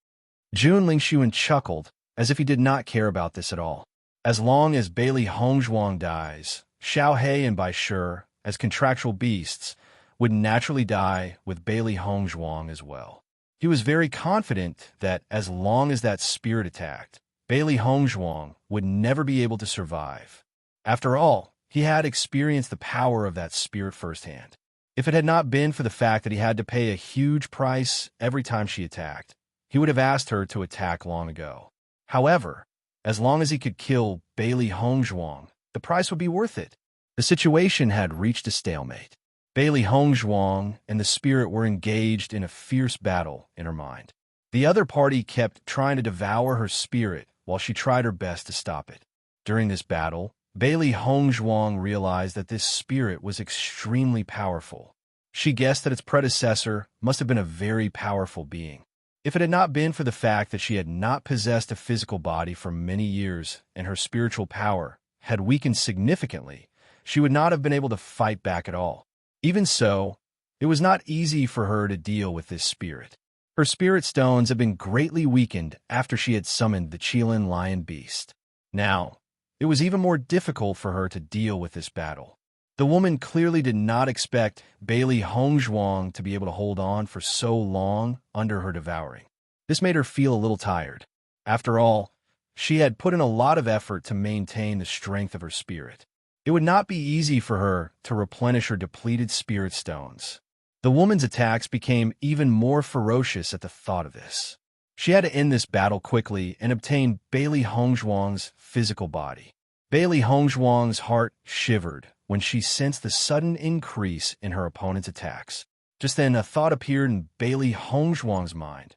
Jun Lingxuan chuckled as if he did not care about this at all. As long as Bailey Hongzhuang dies, Xiaohei and Bai Shi, as contractual beasts, would naturally die with Bailey Hongzhuang as well. He was very confident that as long as that spirit attacked, Bailey Hongzhuang would never be able to survive. After all, he had experienced the power of that spirit firsthand. If it had not been for the fact that he had to pay a huge price every time she attacked, he would have asked her to attack long ago. However, as long as he could kill Bailey Hongzhuang, the price would be worth it. The situation had reached a stalemate. Bailey Hongzhuang and the spirit were engaged in a fierce battle in her mind. The other party kept trying to devour her spirit while she tried her best to stop it. During this battle, Bailey Hongzhuang realized that this spirit was extremely powerful. She guessed that its predecessor must have been a very powerful being. If it had not been for the fact that she had not possessed a physical body for many years and her spiritual power had weakened significantly, she would not have been able to fight back at all. Even so, it was not easy for her to deal with this spirit. Her spirit stones had been greatly weakened after she had summoned the Qilin lion beast. Now, it was even more difficult for her to deal with this battle. The woman clearly did not expect Bailey Hongzhuang to be able to hold on for so long under her devouring. This made her feel a little tired. After all, she had put in a lot of effort to maintain the strength of her spirit. It would not be easy for her to replenish her depleted spirit stones. The woman's attacks became even more ferocious at the thought of this. She had to end this battle quickly and obtain Bailey Hongzhuang's physical body. Bailey Hongzhuang's heart shivered when she sensed the sudden increase in her opponent's attacks. Just then, a thought appeared in Bailey Hongzhuang's mind.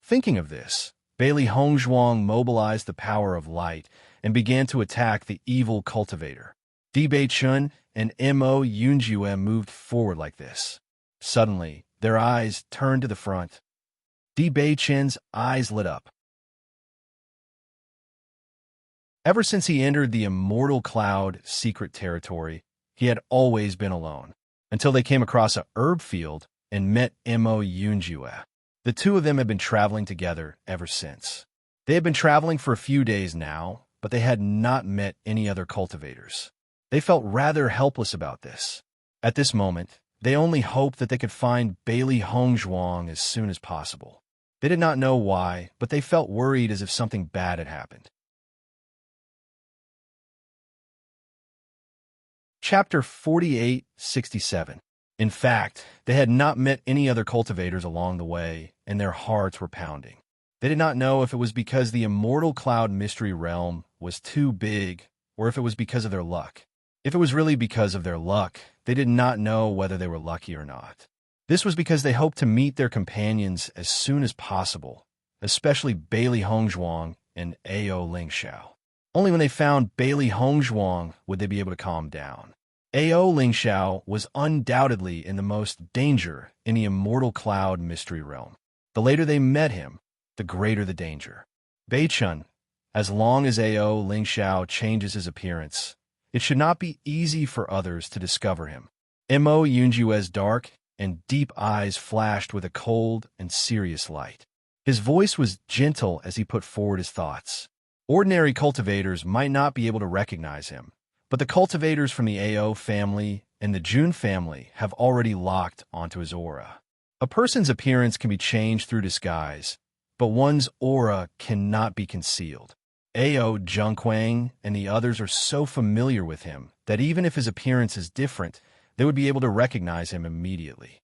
Thinking of this, Bailey Hongzhuang mobilized the power of light and began to attack the evil cultivator. Di Beichun and Mo Yunjue moved forward like this. Suddenly, their eyes turned to the front. Di Beichun's eyes lit up. Ever since he entered the Immortal Cloud secret territory, he had always been alone, until they came across a herb field and met Mo Yunjue. The two of them had been traveling together ever since. They had been traveling for a few days now, but they had not met any other cultivators. They felt rather helpless about this. At this moment, they only hoped that they could find Bailey Hongzhuang as soon as possible. They did not know why, but they felt worried as if something bad had happened. Chapter 48-67. In fact, they had not met any other cultivators along the way, and their hearts were pounding. They did not know if it was because the Immortal Cloud Mystery Realm was too big, or if it was because of their luck. If it was really because of their luck, they did not know whether they were lucky or not. This was because they hoped to meet their companions as soon as possible, especially Bailey Hongzhuang and Ao Lingxiao. Only when they found Bailey Hongzhuang would they be able to calm down. Ao Lingxiao was undoubtedly in the most danger in the Immortal Cloud Mystery Realm. The later they met him, the greater the danger. Beichun, as long as Ao Lingxiao changes his appearance, it should not be easy for others to discover him. Mo Yunjue's dark and deep eyes flashed with a cold and serious light. His voice was gentle as he put forward his thoughts. Ordinary cultivators might not be able to recognize him, but the cultivators from the Ao family and the Jun family have already locked onto his aura. A person's appearance can be changed through disguise, but one's aura cannot be concealed. Ao Zhengquang and the others are so familiar with him that even if his appearance is different, they would be able to recognize him immediately.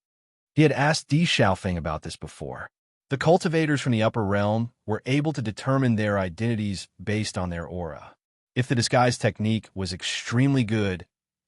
He had asked Di Xiaofeng about this before. The cultivators from the upper realm were able to determine their identities based on their aura. If the disguise technique was extremely good,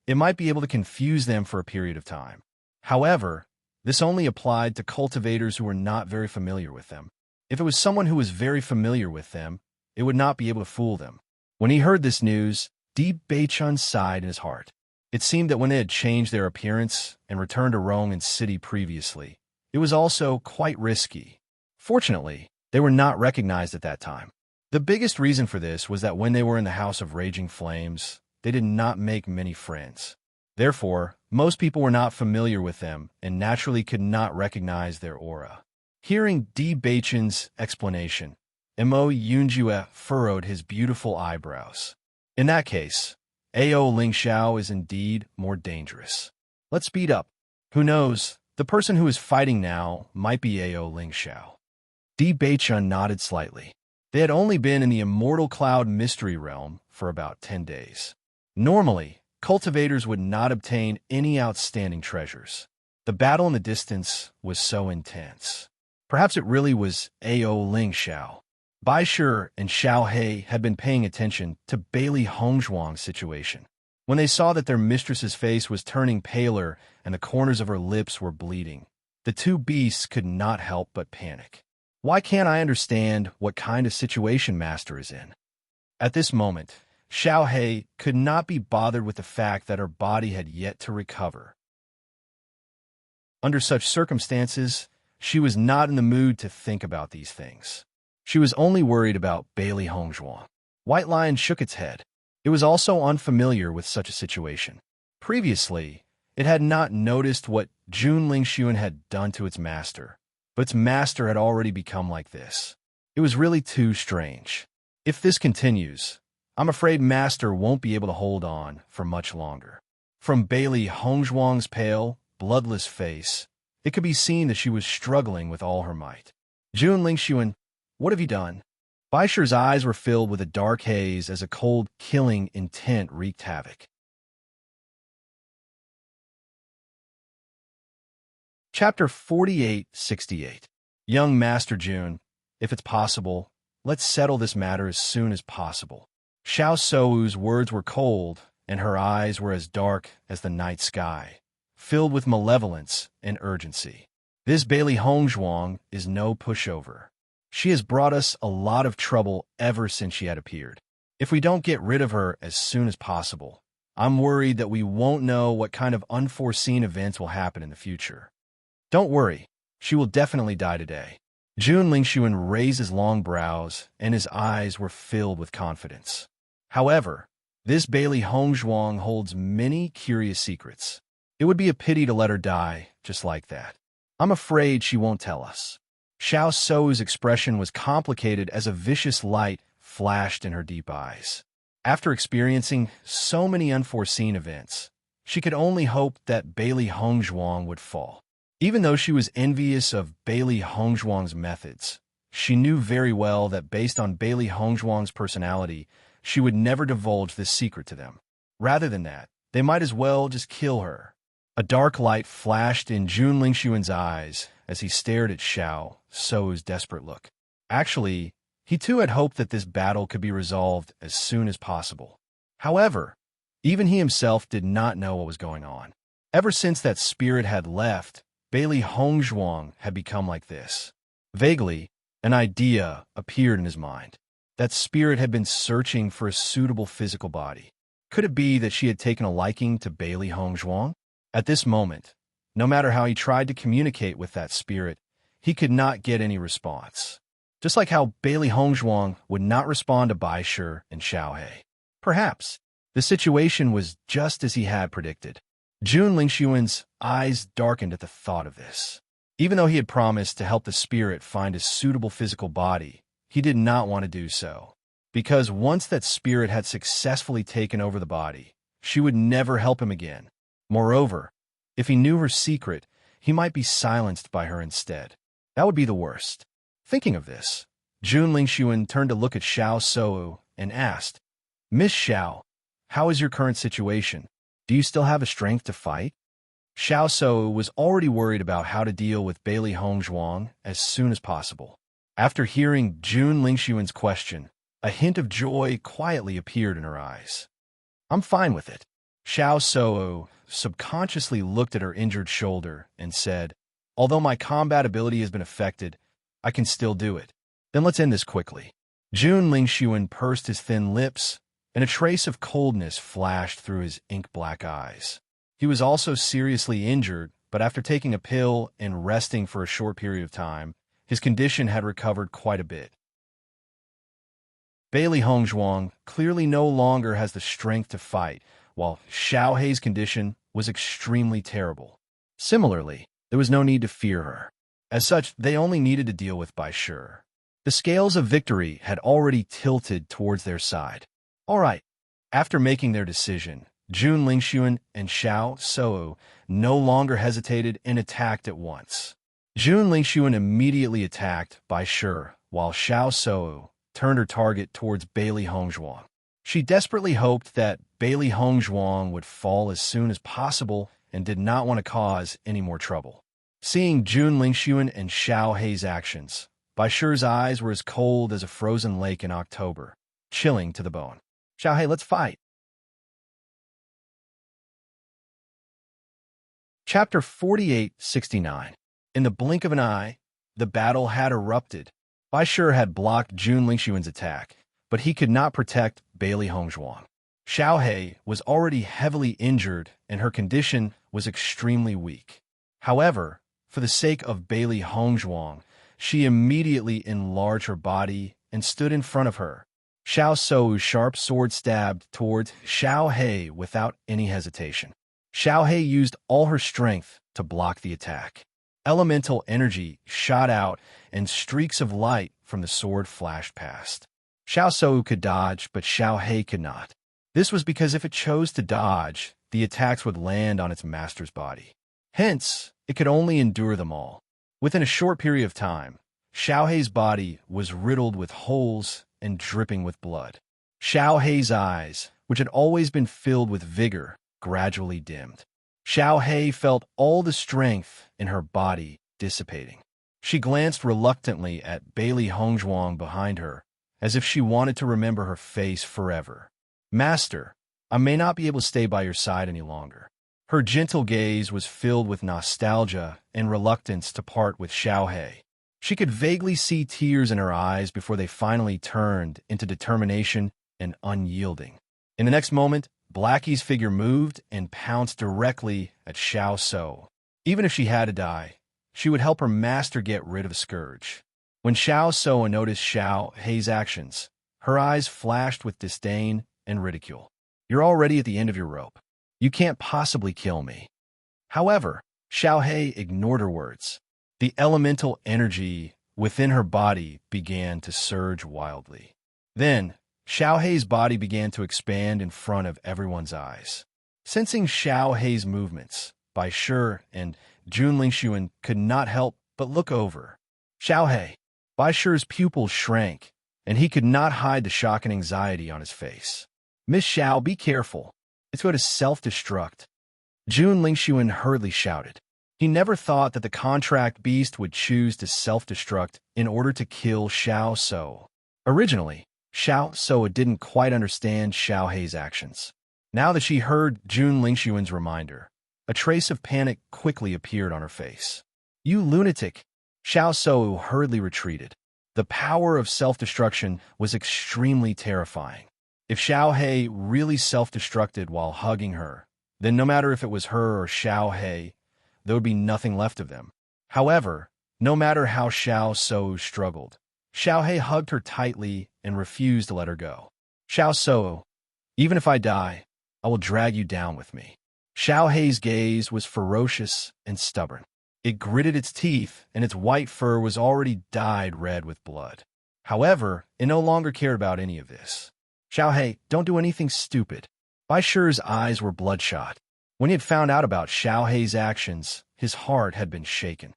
it might be able to confuse them for a period of time. However, this only applied to cultivators who were not very familiar with them. If it was someone who was very familiar with them, it would not be able to fool them. When he heard this news, Di Beichun sighed in his heart. It seemed that when they had changed their appearance and returned to Rongan City previously, it was also quite risky. Fortunately, they were not recognized at that time. The biggest reason for this was that when they were in the House of Raging Flames, they did not make many friends. Therefore, most people were not familiar with them and naturally could not recognize their aura. Hearing Di Beichun's explanation, Mo Yunjue furrowed his beautiful eyebrows. In that case, Ao Lingxiao is indeed more dangerous. Let's speed up. Who knows, the person who is fighting now might be Ao Lingxiao. Di Beichun nodded slightly. They had only been in the Immortal Cloud Mystery Realm for about 10 days. Normally, cultivators would not obtain any outstanding treasures. The battle in the distance was so intense. Perhaps it really was Ao Lingxiao. Bai Shi and Xiao He had been paying attention to Bailey Hongzhuang's situation. When they saw that their mistress's face was turning paler and the corners of her lips were bleeding, the two beasts could not help but panic. Why can't I understand what kind of situation Master is in? At this moment, Xiao He could not be bothered with the fact that her body had yet to recover. Under such circumstances, she was not in the mood to think about these things. She was only worried about Bailey Hongzhuang. White Lion shook its head. It was also unfamiliar with such a situation. Previously, it had not noticed what Jun Lingxuan had done to its master, but its master had already become like this. It was really too strange. If this continues, I'm afraid Master won't be able to hold on for much longer. From Bailey Hongzhuang's pale, bloodless face, it could be seen that she was struggling with all her might. Jun Lingxuan, what have you done? Bai Shi's eyes were filled with a dark haze as a cold, killing intent wreaked havoc. Chapter 48-68. Young Master Jun, if it's possible, let's settle this matter as soon as possible. Xiao Sou's words were cold, and her eyes were as dark as the night sky, filled with malevolence and urgency. This Bailey Hongzhuang is no pushover. She has brought us a lot of trouble ever since she had appeared. If we don't get rid of her as soon as possible, I'm worried that we won't know what kind of unforeseen events will happen in the future. Don't worry, she will definitely die today. Jun Lingxuan raised his long brows, and his eyes were filled with confidence. However, this Bailey Hongzhuang holds many curious secrets. It would be a pity to let her die just like that. I'm afraid she won't tell us. Xiao Sou's expression was complicated as a vicious light flashed in her deep eyes. After experiencing so many unforeseen events, she could only hope that Bailey Hongzhuang would fall. Even though she was envious of Bailey Hongzhuang's methods, she knew very well that based on Bailey Hongzhuang's personality, she would never divulge this secret to them. Rather than that, they might as well just kill her. A dark light flashed in Jun Lingxuan's eyes as he stared at Xiao Sou's desperate look. Actually, he too had hoped that this battle could be resolved as soon as possible. However, even he himself did not know what was going on. Ever since that spirit had left, Bailey Hongzhuang had become like this. Vaguely, an idea appeared in his mind. That spirit had been searching for a suitable physical body. Could it be that she had taken a liking to Bailey Hongzhuang? At this moment, no matter how he tried to communicate with that spirit, he could not get any response. Just like how Bailey Hongzhuang would not respond to Bai Shi and Xiaohe. Perhaps the situation was just as he had predicted. Jun Lingxuan's eyes darkened at the thought of this. Even though he had promised to help the spirit find a suitable physical body, he did not want to do so. Because once that spirit had successfully taken over the body, she would never help him again. Moreover, if he knew her secret, he might be silenced by her instead. That would be the worst. Thinking of this, Jun Lingxuan turned to look at Xiao Sou and asked, "Miss Xiao, how is your current situation? Do you still have the strength to fight?" Xiao Sou was already worried about how to deal with Bailey Hongzhuang as soon as possible. After hearing Jun Lingxuan's question, a hint of joy quietly appeared in her eyes. "I'm fine with it." Xiao Sou subconsciously looked at her injured shoulder and said, "Although my combat ability has been affected, I can still do it. Then let's end this quickly." Jun Lingxuan pursed his thin lips, and a trace of coldness flashed through his ink-black eyes. He was also seriously injured, but after taking a pill and resting for a short period of time, his condition had recovered quite a bit. Bailey Hongzhuang clearly no longer has the strength to fight, while Xiaohei's condition was extremely terrible. Similarly, there was no need to fear her. As such, they only needed to deal with Bai Shi. The scales of victory had already tilted towards their side. All right. After making their decision, Jun Lingxuan and Xiao Sou no longer hesitated and attacked at once. Jun Lingxuan immediately attacked Bai Shi, while Xiao Sou turned her target towards Bailey Hongzhuang. She desperately hoped that Bailey Hongzhuang would fall as soon as possible and did not want to cause any more trouble. Seeing Jun Lingxuan and Xiaohei's actions, Bai Shi's eyes were as cold as a frozen lake in October, chilling to the bone. "Xiaohei, let's fight." Chapter 48-69. In the blink of an eye, the battle had erupted. Bai Shi had blocked Jun Lingxuan's attack, but he could not protect Bailey Hongzhuang. Xiaohei was already heavily injured, and her condition was extremely weak. However, for the sake of Bailey Hongzhuang, she immediately enlarged her body and stood in front of her. Xiao Sou's sharp sword stabbed towards Xiaohei without any hesitation. Xiaohei used all her strength to block the attack. Elemental energy shot out, and streaks of light from the sword flashed past. Xiao Sou could dodge, but Xiaohei could not. This was because if it chose to dodge, the attacks would land on its master's body. Hence, it could only endure them all. Within a short period of time, Xiaohei's body was riddled with holes and dripping with blood. Xiaohei's eyes, which had always been filled with vigor, gradually dimmed. Xiaohei felt all the strength in her body dissipating. She glanced reluctantly at Bailey Hongzhuang behind her, as if she wanted to remember her face forever. "Master, I may not be able to stay by your side any longer." Her gentle gaze was filled with nostalgia and reluctance to part with Xiaohei. She could vaguely see tears in her eyes before they finally turned into determination and unyielding. In the next moment, Blackie's figure moved and pounced directly at Xiao So. Even if she had to die, she would help her master get rid of the scourge. When Xiao So noticed Xiao Hei's actions, her eyes flashed with disdain and ridicule. "You're already at the end of your rope. You can't possibly kill me." However, Xiao Hei ignored her words. The elemental energy within her body began to surge wildly. Then, Xiao Hei's body began to expand in front of everyone's eyes. Sensing Xiao Hei's movements, Bai Shi and Jun Lingxuan could not help but look over. "Xiao Hei." Bai Shi's pupils shrank, and he could not hide the shock and anxiety on his face. "Miss Xiao, be careful. It's going to self-destruct." Jun Lingxuan hurriedly shouted. He never thought that the contract beast would choose to self-destruct in order to kill Xiao So. Originally, Xiao So didn't quite understand Xiao Hei's actions. Now that she heard Jun Lingxuan's reminder, a trace of panic quickly appeared on her face. "You lunatic!" Xiao So hurriedly retreated. The power of self-destruction was extremely terrifying. If Xiao Hei really self-destructed while hugging her, then no matter if it was her or Xiao Hei, there would be nothing left of them. However, no matter how Xiao So struggled, Xiao Hei hugged her tightly and refused to let her go. "Xiao So, even if I die, I will drag you down with me." Xiao Hei's gaze was ferocious and stubborn. It gritted its teeth, and its white fur was already dyed red with blood. However, it no longer cared about any of this. "Xiao Hei, don't do anything stupid." Bai Shi's eyes were bloodshot. When he had found out about Xiao Hei's actions, his heart had been shaken.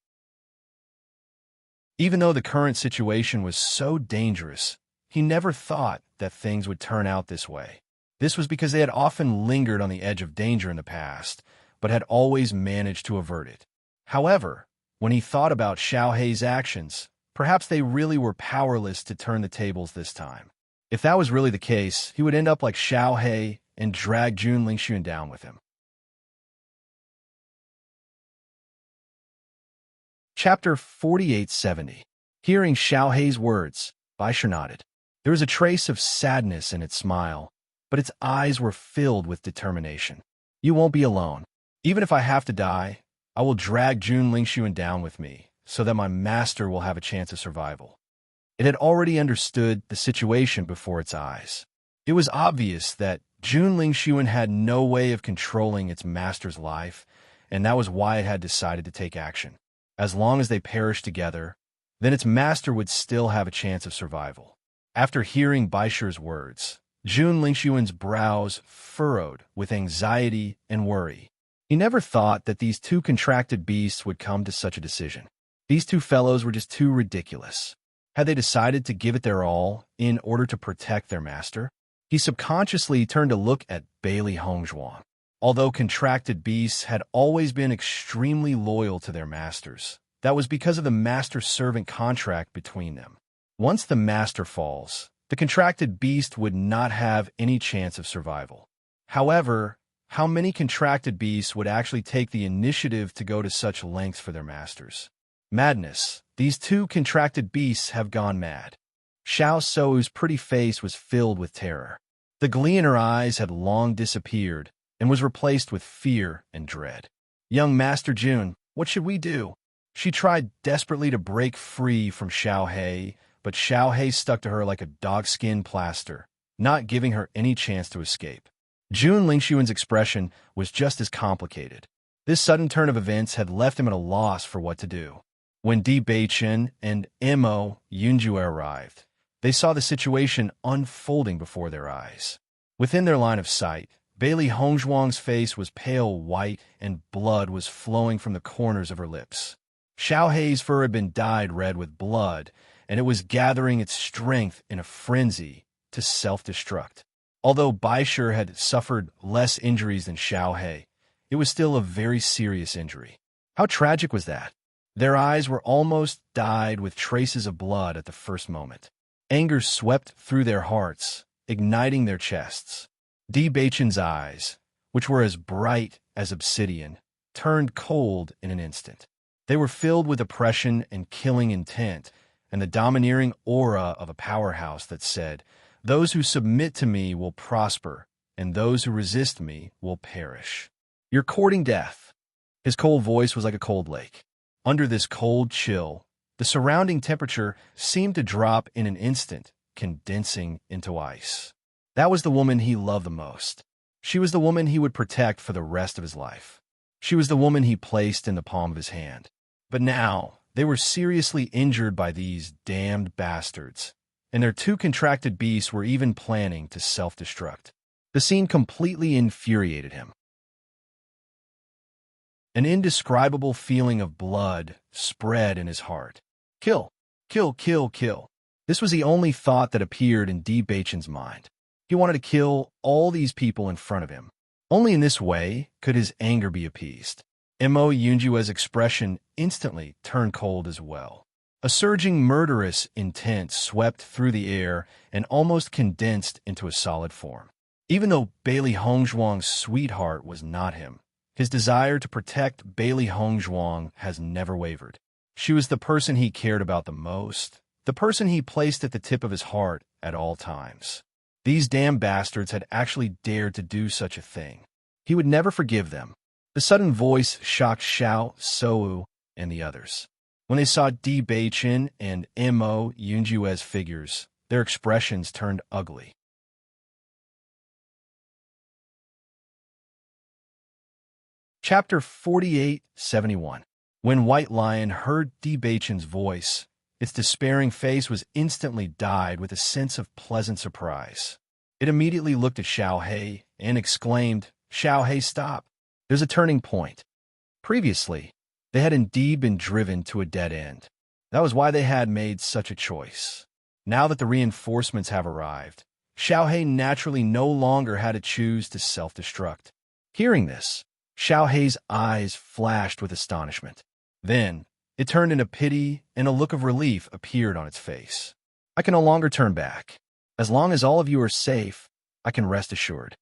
Even though the current situation was so dangerous, he never thought that things would turn out this way. This was because they had often lingered on the edge of danger in the past, but had always managed to avert it. However, when he thought about Xiao Hei's actions, perhaps they really were powerless to turn the tables this time. If that was really the case, he would end up like Xiao Hei and drag Jun Lingxuan down with him. Chapter 4870. Hearing Xiao Hei's words, Bai Shi nodded. There was a trace of sadness in its smile, but its eyes were filled with determination. "You won't be alone. Even if I have to die, I will drag Jun Lingxuan down with me, so that my master will have a chance of survival." It had already understood the situation before its eyes. It was obvious that Jun Lingxuan had no way of controlling its master's life, and that was why it had decided to take action. As long as they perished together, then its master would still have a chance of survival. After hearing Bai Shi's words, Jun Lingxuan's brows furrowed with anxiety and worry. He never thought that these two contracted beasts would come to such a decision. These two fellows were just too ridiculous. Had they decided to give it their all in order to protect their master? He subconsciously turned to look at Bailey Hongzhuang. Although contracted beasts had always been extremely loyal to their masters, that was because of the master-servant contract between them. Once the master falls, the contracted beast would not have any chance of survival. However, how many contracted beasts would actually take the initiative to go to such lengths for their masters? Madness. These two contracted beasts have gone mad. Xiao Sou's pretty face was filled with terror. The glee in her eyes had long disappeared and was replaced with fear and dread. "Young Master Jun, what should we do?" She tried desperately to break free from Xiao Hei, but Xiao Hei stuck to her like a dogskin plaster, not giving her any chance to escape. Jun Lingxuan's expression was just as complicated. This sudden turn of events had left him at a loss for what to do. When Bewitching and Mo Yunjue arrived, they saw the situation unfolding before their eyes. Within their line of sight, Bailey Hongzhuang's face was pale white and blood was flowing from the corners of her lips. Xiao Hei's fur had been dyed red with blood, and it was gathering its strength in a frenzy to self-destruct. Although Bai Shi had suffered less injuries than Xiao Hei, it was still a very serious injury. How tragic was that? Their eyes were almost dyed with traces of blood at the first moment. Anger swept through their hearts, igniting their chests. Bewitching's eyes, which were as bright as obsidian, turned cold in an instant. They were filled with oppression and killing intent, and the domineering aura of a powerhouse that said, "Those who submit to me will prosper, and those who resist me will perish. You're courting death." His cold voice was like a cold lake. Under this cold chill, the surrounding temperature seemed to drop in an instant, condensing into ice. That was the woman he loved the most. She was the woman he would protect for the rest of his life. She was the woman he placed in the palm of his hand. But now, they were seriously injured by these damned bastards, and their two contracted beasts were even planning to self-destruct. The scene completely infuriated him. An indescribable feeling of blood spread in his heart. Kill, kill, kill, kill. This was the only thought that appeared in Bewitching's mind. He wanted to kill all these people in front of him. Only in this way could his anger be appeased. Unwavering expression instantly turned cold as well. A surging murderous intent swept through the air and almost condensed into a solid form. Even though Bailey Hongzhuang's sweetheart was not him, his desire to protect Bailey Hongzhuang has never wavered. She was the person he cared about the most, the person he placed at the tip of his heart at all times. These damn bastards had actually dared to do such a thing. He would never forgive them. The sudden voice shocked Xiao, Sou, and the others. When they saw Bewitching and Immerse figures, their expressions turned ugly. Chapter 48-71. When White Lion heard Bewitching's voice, its despairing face was instantly dyed with a sense of pleasant surprise. It immediately looked at Xiao He and exclaimed, "Xiao He, stop! There's a turning point." Previously, they had indeed been driven to a dead end. That was why they had made such a choice. Now that the reinforcements have arrived, Xiao He naturally no longer had to choose to self-destruct. Hearing this, Xiao He's eyes flashed with astonishment. Then, it turned into pity, and a look of relief appeared on its face. "I can no longer turn back. As long as all of you are safe, I can rest assured."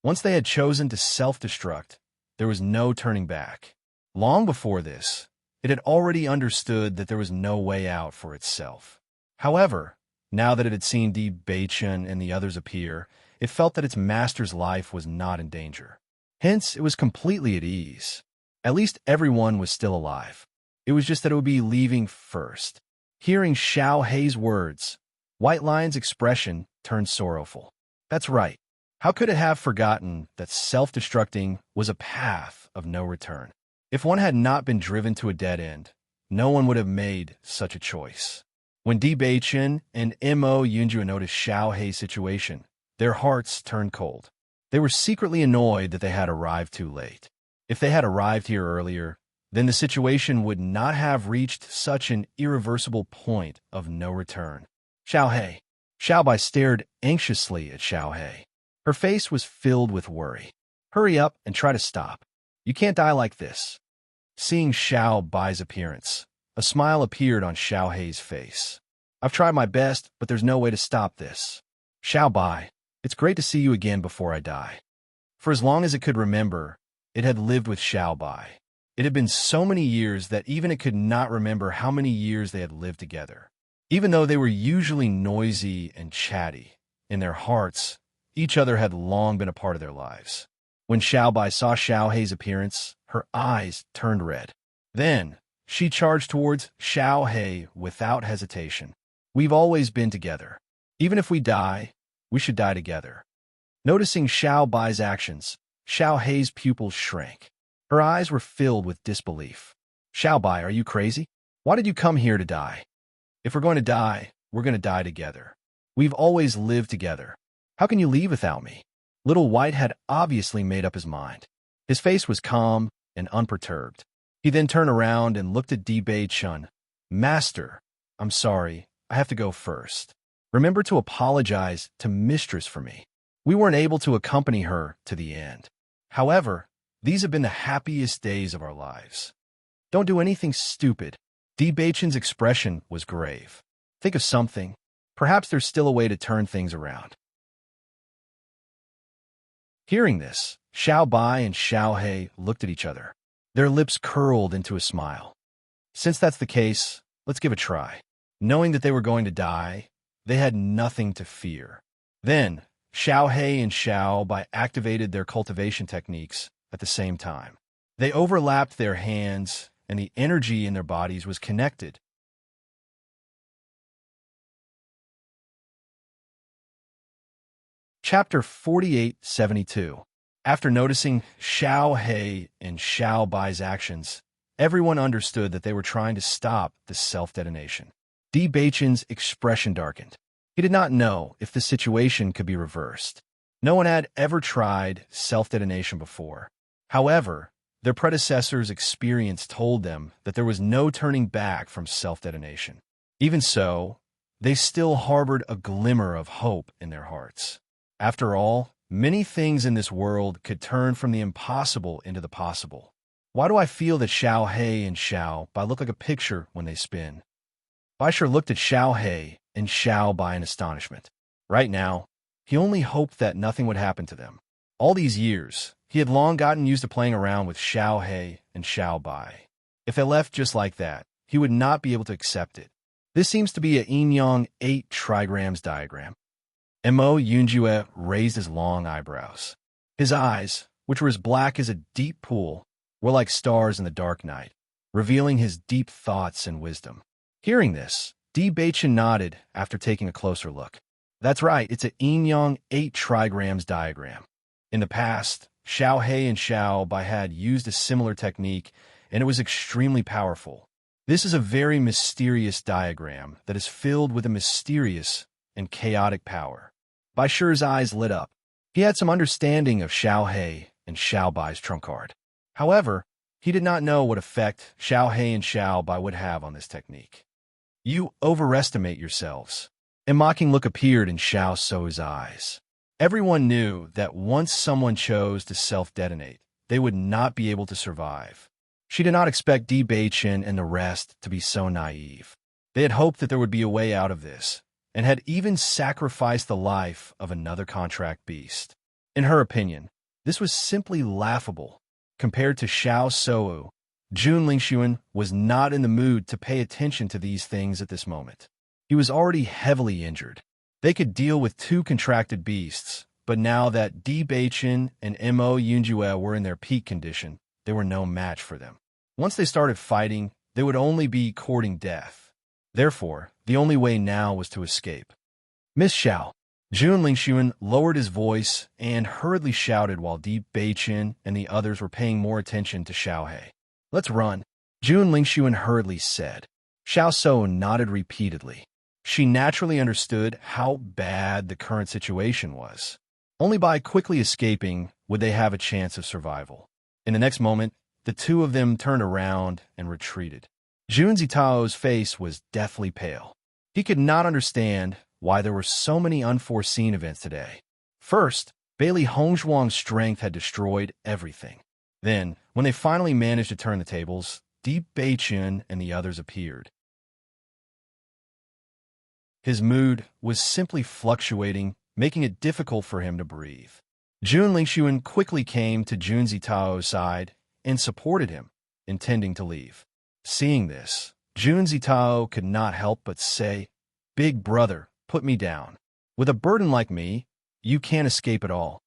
Once they had chosen to self-destruct, there was no turning back. Long before this, it had already understood that there was no way out for itself. However, now that it had seen Bewitching and the others appear, it felt that its master's life was not in danger. Hence, it was completely at ease. At least everyone was still alive. It was just that it would be leaving first. Hearing Xiao He's words, White Lion's expression turned sorrowful. That's right. How could it have forgotten that self-destructing was a path of no return? If one had not been driven to a dead end, no one would have made such a choice. When Bewitching and Immerse noticed Xiao He's situation, their hearts turned cold. They were secretly annoyed that they had arrived too late. If they had arrived here earlier, then the situation would not have reached such an irreversible point of no return. "Xiao He." Xiao Bai stared anxiously at Xiao He. Her face was filled with worry. "Hurry up and try to stop. You can't die like this." Seeing Xiao Bai's appearance, a smile appeared on Xiao He's face. "I've tried my best, but there's no way to stop this. Xiao Bai, it's great to see you again before I die." For as long as it could remember, it had lived with Xiao Bai. It had been so many years that even it could not remember how many years they had lived together. Even though they were usually noisy and chatty, in their hearts, each other had long been a part of their lives. When Xiao Bai saw Xiao He's appearance, her eyes turned red. Then, she charged towards Xiao He without hesitation. "We've always been together. Even if we die, we should die together." Noticing Xiao Bai's actions, Xiao He's pupils shrank. Her eyes were filled with disbelief. "Xiao Bai, are you crazy? Why did you come here to die? If we're going to die, we're going to die together. We've always lived together. How can you leave without me?" Little White had obviously made up his mind. His face was calm and unperturbed. He then turned around and looked at Bewitching. "Master, I'm sorry, I have to go first. Remember to apologize to Mistress for me. We weren't able to accompany her to the end. However, these have been the happiest days of our lives. Don't do anything stupid." Bewitching's expression was grave. "Think of something. Perhaps there's still a way to turn things around." Hearing this, Xiao Bai and Xiao He looked at each other. Their lips curled into a smile. Since that's the case, let's give it a try. Knowing that they were going to die, they had nothing to fear. Then, Xiao He and Xiao Bai activated their cultivation techniques at the same time. They overlapped their hands, and the energy in their bodies was connected. Chapter 4872. After noticing Xiao He and Xiao Bai's actions, everyone understood that they were trying to stop the self-detonation. Beichen's expression darkened. He did not know if the situation could be reversed. No one had ever tried self-detonation before. However, their predecessors' experience told them that there was no turning back from self-detonation. Even so, they still harbored a glimmer of hope in their hearts. After all, many things in this world could turn from the impossible into the possible. Why do I feel that Xiao He and Xiao Bai look like a picture when they spin? Bai sure looked at Xiao He and Xiao Bai in astonishment. Right now, he only hoped that nothing would happen to them. All these years, he had long gotten used to playing around with Xiao He and Xiao Bai. If they left just like that, he would not be able to accept it. This seems to be a yin-yang 8 trigrams diagram. Mo Yunjue raised his long eyebrows. His eyes, which were as black as a deep pool, were like stars in the dark night, revealing his deep thoughts and wisdom. Hearing this, Beichen nodded after taking a closer look. That's right, it's a yin-yang 8 trigrams diagram. In the past, Xiao He and Xiao Bai had used a similar technique, and it was extremely powerful. This is a very mysterious diagram that is filled with a mysterious and chaotic power. Bai Shi's eyes lit up. He had some understanding of Xiao He and Xiao Bai's trump card. However, he did not know what effect Xiao He and Xiao Bai would have on this technique. You overestimate yourselves. A mocking look appeared in Xiao Sou's eyes. Everyone knew that once someone chose to self-detonate, they would not be able to survive. She did not expect Beichen and the rest to be so naive. They had hoped that there would be a way out of this, and had even sacrificed the life of another contract beast. In her opinion, this was simply laughable. Compared to Xiao Sou, Jun Lingxuan was not in the mood to pay attention to these things at this moment. He was already heavily injured. They could deal with 2 contracted beasts, but now that Beichen and Mo Yunjue were in their peak condition, they were no match for them. Once they started fighting, they would only be courting death. Therefore, the only way now was to escape. Miss Xiao. Jun Lingxuan lowered his voice and hurriedly shouted while Beichen and the others were paying more attention to Xiao He. Let's run, Jun Lingxuan hurriedly said. Xiao Sou nodded repeatedly. She naturally understood how bad the current situation was. Only by quickly escaping would they have a chance of survival. In the next moment, the two of them turned around and retreated. Jun Zitao's face was deathly pale. He could not understand why there were so many unforeseen events today. First, Bailey Hongzhuang's strength had destroyed everything. Then, when they finally managed to turn the tables, Beichen and the others appeared. His mood was simply fluctuating, making it difficult for him to breathe. Jun Lingxuan quickly came to Jun Zitao's side and supported him, intending to leave. Seeing this, Jun Zitao could not help but say, "Big brother, put me down. With a burden like me, you can't escape at all."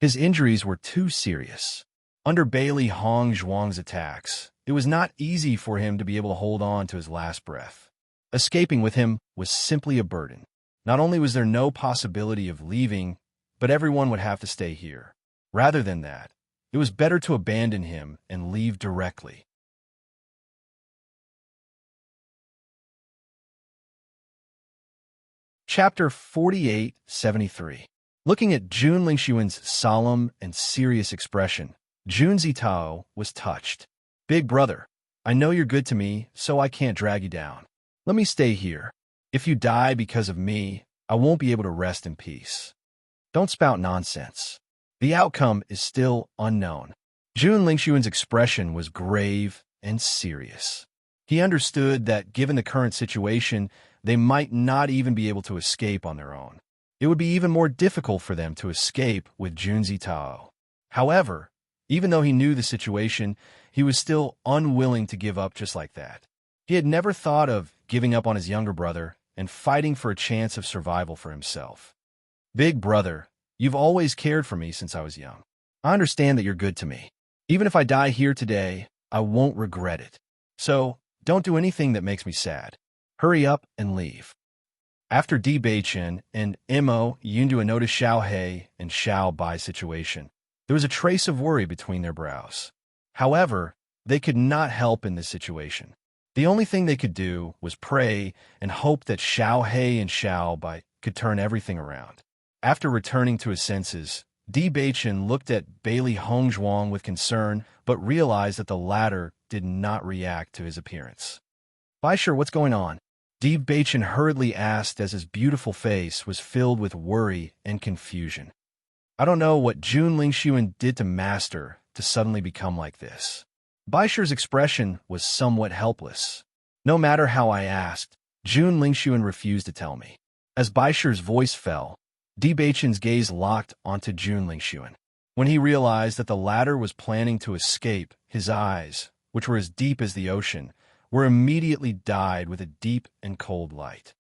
His injuries were too serious. Under Bailey Hongzhuang's attacks, it was not easy for him to be able to hold on to his last breath. Escaping with him was simply a burden. Not only was there no possibility of leaving, but everyone would have to stay here. Rather than that, it was better to abandon him and leave directly. Chapter 4873. Looking at Jun Lingxuan's solemn and serious expression, Jun Zitao was touched. "Big brother, I know you're good to me, so I can't drag you down. Let me stay here. If you die because of me, I won't be able to rest in peace. Don't spout nonsense. The outcome is still unknown." Jun Lingxuan's expression was grave and serious. He understood that given the current situation, they might not even be able to escape on their own. It would be even more difficult for them to escape with Jun Zitao. However, even though he knew the situation, he was still unwilling to give up just like that. He had never thought of giving up on his younger brother and fighting for a chance of survival for himself. Big brother, you've always cared for me since I was young. I understand that you're good to me. Even if I die here today, I won't regret it. So, don't do anything that makes me sad. Hurry up and leave. After Bewitching and Immo Yundu noticed Xiao He and Xiao Bai's situation, there was a trace of worry between their brows. However, they could not help in this situation. The only thing they could do was pray and hope that Xiao He and Xiao Bai could turn everything around. After returning to his senses, Bewitching looked at Bailey Hongzhuang with concern, but realized that the latter did not react to his appearance. Baisher, what's going on? Bewitching hurriedly asked as his beautiful face was filled with worry and confusion. I don't know what Jun Lingxuan did to Master to suddenly become like this. Baisher's expression was somewhat helpless. No matter how I asked, Jun Lingxuan refused to tell me. As Baisher's voice fell, Bewitching's gaze locked onto Jun Lingxuan. When he realized that the latter was planning to escape, his eyes, which were as deep as the ocean, were immediately dyed with a deep and cold light.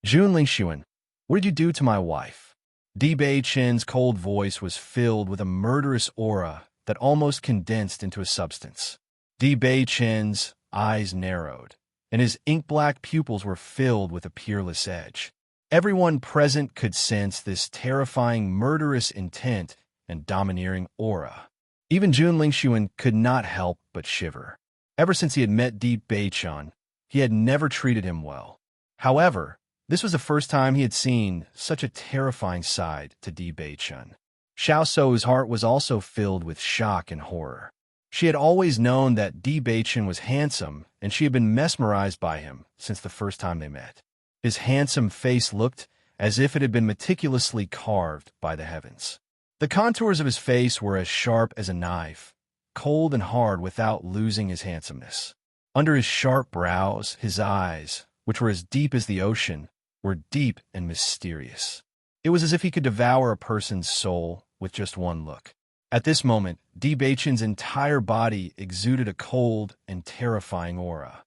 Jun Lingxuan, what did you do to my wife? Bewitching's cold voice was filled with a murderous aura that almost condensed into a substance. Bewitching's eyes narrowed, and his ink-black pupils were filled with a peerless edge. Everyone present could sense this terrifying murderous intent and domineering aura. Even Jun Lingxuan could not help but shiver. Ever since he had met Bewitching, he had never treated him well. However, this was the first time he had seen such a terrifying side to Bewitching. Xiao Sou's heart was also filled with shock and horror. She had always known that Bewitching was handsome, and she had been mesmerized by him since the first time they met. His handsome face looked as if it had been meticulously carved by the heavens. The contours of his face were as sharp as a knife, cold and hard without losing his handsomeness. Under his sharp brows, his eyes, which were as deep as the ocean, were deep and mysterious. It was as if he could devour a person's soul with just one look. At this moment, Bewitching's entire body exuded a cold and terrifying aura.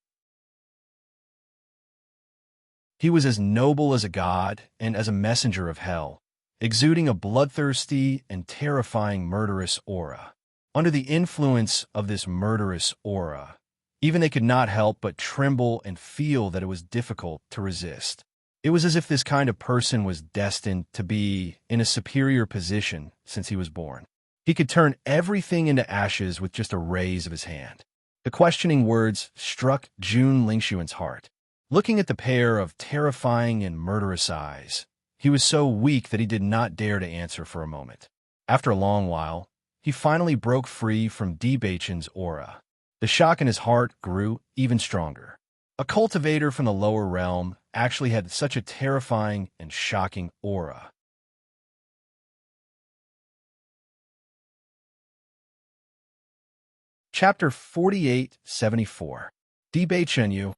He was as noble as a god and as a messenger of hell, exuding a bloodthirsty and terrifying murderous aura. Under the influence of this murderous aura, even they could not help but tremble and feel that it was difficult to resist. It was as if this kind of person was destined to be in a superior position since he was born. He could turn everything into ashes with just a raise of his hand. The questioning words struck Jun Lingxuan's heart. Looking at the pair of terrifying and murderous eyes, he was so weak that he did not dare to answer for a moment. After a long while, he finally broke free from Bewitching's aura. The shock in his heart grew even stronger. A cultivator from the lower realm actually had such a terrifying and shocking aura. Chapter 4874. Bewitching.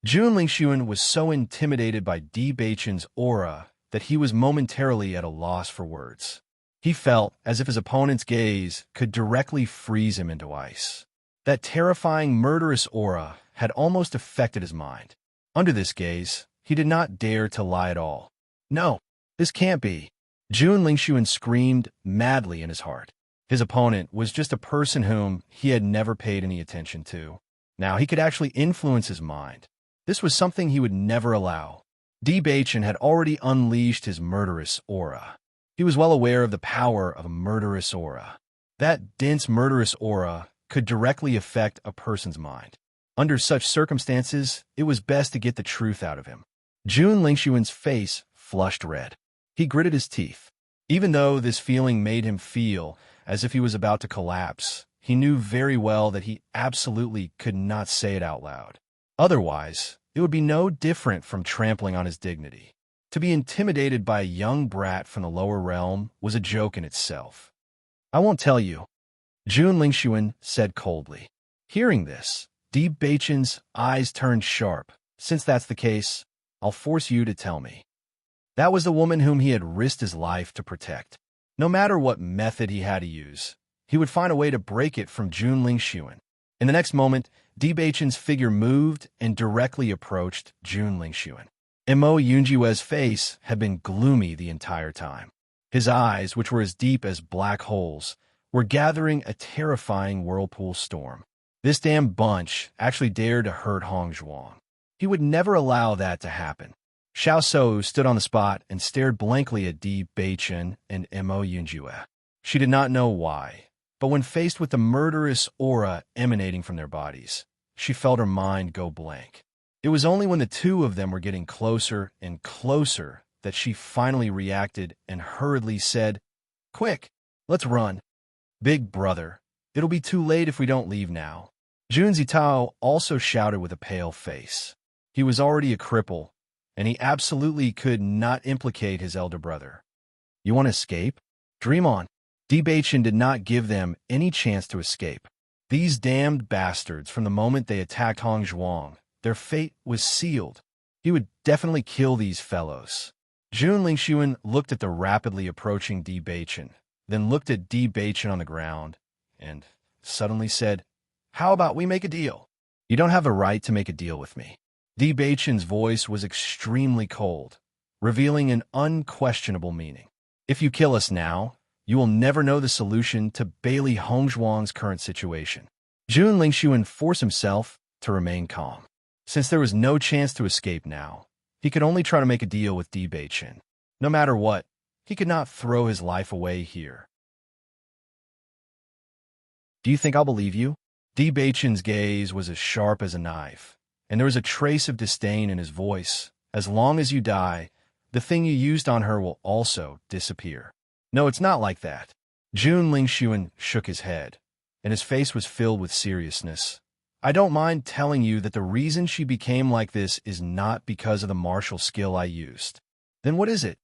Jun Lingxuan was so intimidated by Bewitching's aura that he was momentarily at a loss for words. He felt as if his opponent's gaze could directly freeze him into ice. That terrifying, murderous aura had almost affected his mind. Under this gaze, he did not dare to lie at all. No, this can't be. Jun Lingxuan screamed madly in his heart. His opponent was just a person whom he had never paid any attention to. Now he could actually influence his mind. This was something he would never allow. Bewitching had already unleashed his murderous aura. He was well aware of the power of a murderous aura. That dense murderous aura could directly affect a person's mind. Under such circumstances, it was best to get the truth out of him. Jun Lingxuan's face flushed red. He gritted his teeth. Even though this feeling made him feel as if he was about to collapse, he knew very well that he absolutely could not say it out loud. Otherwise, it would be no different from trampling on his dignity. To be intimidated by a young brat from the lower realm was a joke in itself. I won't tell you, Jun Lingxuan said coldly. Hearing this, Bewitching's eyes turned sharp. Since that's the case, I'll force you to tell me. That was the woman whom he had risked his life to protect. No matter what method he had to use, he would find a way to break it from Jun Lingxuan. In the next moment, Di Beichen's figure moved and directly approached Jun Lingxuan. Mo Yunjiwe's face had been gloomy the entire time. His eyes, which were as deep as black holes, were gathering a terrifying whirlpool storm. This damn bunch actually dared to hurt Hong Zhuang. He would never allow that to happen. Xiao Shou stood on the spot and stared blankly at Di Beichen and Mo Yunjue. She did not know why, but when faced with the murderous aura emanating from their bodies, she felt her mind go blank. It was only when the two of them were getting closer and closer that she finally reacted and hurriedly said, "Quick, let's run. Big brother, it'll be too late if we don't leave now." Jun Zitao also shouted with a pale face. He was already a cripple, and he absolutely could not implicate his elder brother. "You want to escape? Dream on." Di Beichen did not give them any chance to escape. These damned bastards, from the moment they attacked Hong Zhuang, their fate was sealed. He would definitely kill these fellows. Jun Lingxuan looked at the rapidly approaching Di Beichen, then looked at Di Beichen on the ground, and suddenly said, "How about we make a deal?" "You don't have a right to make a deal with me." Di Beichen's voice was extremely cold, revealing an unquestionable meaning. "If you kill us now, you will never know the solution to Bailey Hongzhuang's current situation." Jun Lingxuan forced himself to remain calm. Since there was no chance to escape now, he could only try to make a deal with Di Beichen. No matter what, he could not throw his life away here. "Do you think I'll believe you?" Di Beichen's gaze was as sharp as a knife, and there was a trace of disdain in his voice. "As long as you die, the thing you used on her will also disappear." "No, it's not like that." Jun Lingxuan shook his head, and his face was filled with seriousness. "I don't mind telling you that the reason she became like this is not because of the martial skill I used." "Then what is it?"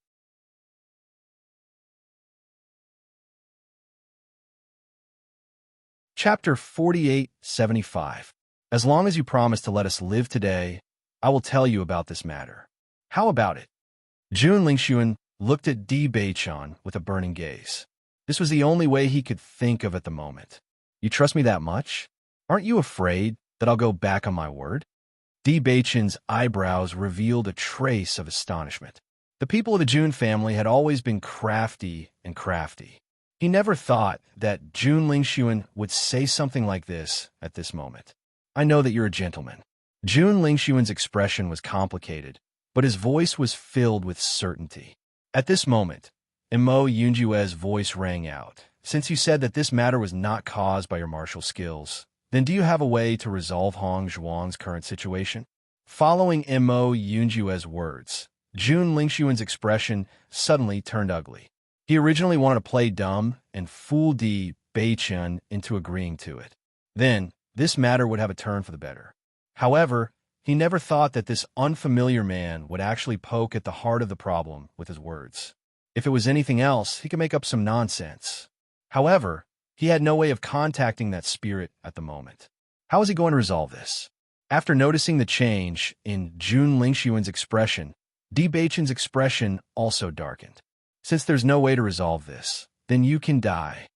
Chapter 4875. As long as you promise to let us live today, I will tell you about this matter. How about it? Jun Lingxuan looked at Di Beichen with a burning gaze. This was the only way he could think of at the moment. "You trust me that much? Aren't you afraid that I'll go back on my word?" Di Beichen's eyebrows revealed a trace of astonishment. The people of the Jun family had always been crafty and crafty. He never thought that Jun Lingxuan would say something like this at this moment. "I know that you're a gentleman." Jun Lingxuan's expression was complicated, but his voice was filled with certainty. At this moment, Mo Yunjue's voice rang out. "Since you said that this matter was not caused by your martial skills, then do you have a way to resolve Hong Zhuang's current situation?" Following Mo Yunjue's words, Jun Lingxuan's expression suddenly turned ugly. He originally wanted to play dumb and fool Di Beichen into agreeing to it. Then, this matter would have a turn for the better. However, he never thought that this unfamiliar man would actually poke at the heart of the problem with his words. If it was anything else, he could make up some nonsense. However, he had no way of contacting that spirit at the moment. How was he going to resolve this? After noticing the change in Jun Lingxuan's expression, Di Beichen's expression also darkened. "Since there's no way to resolve this, then you can die."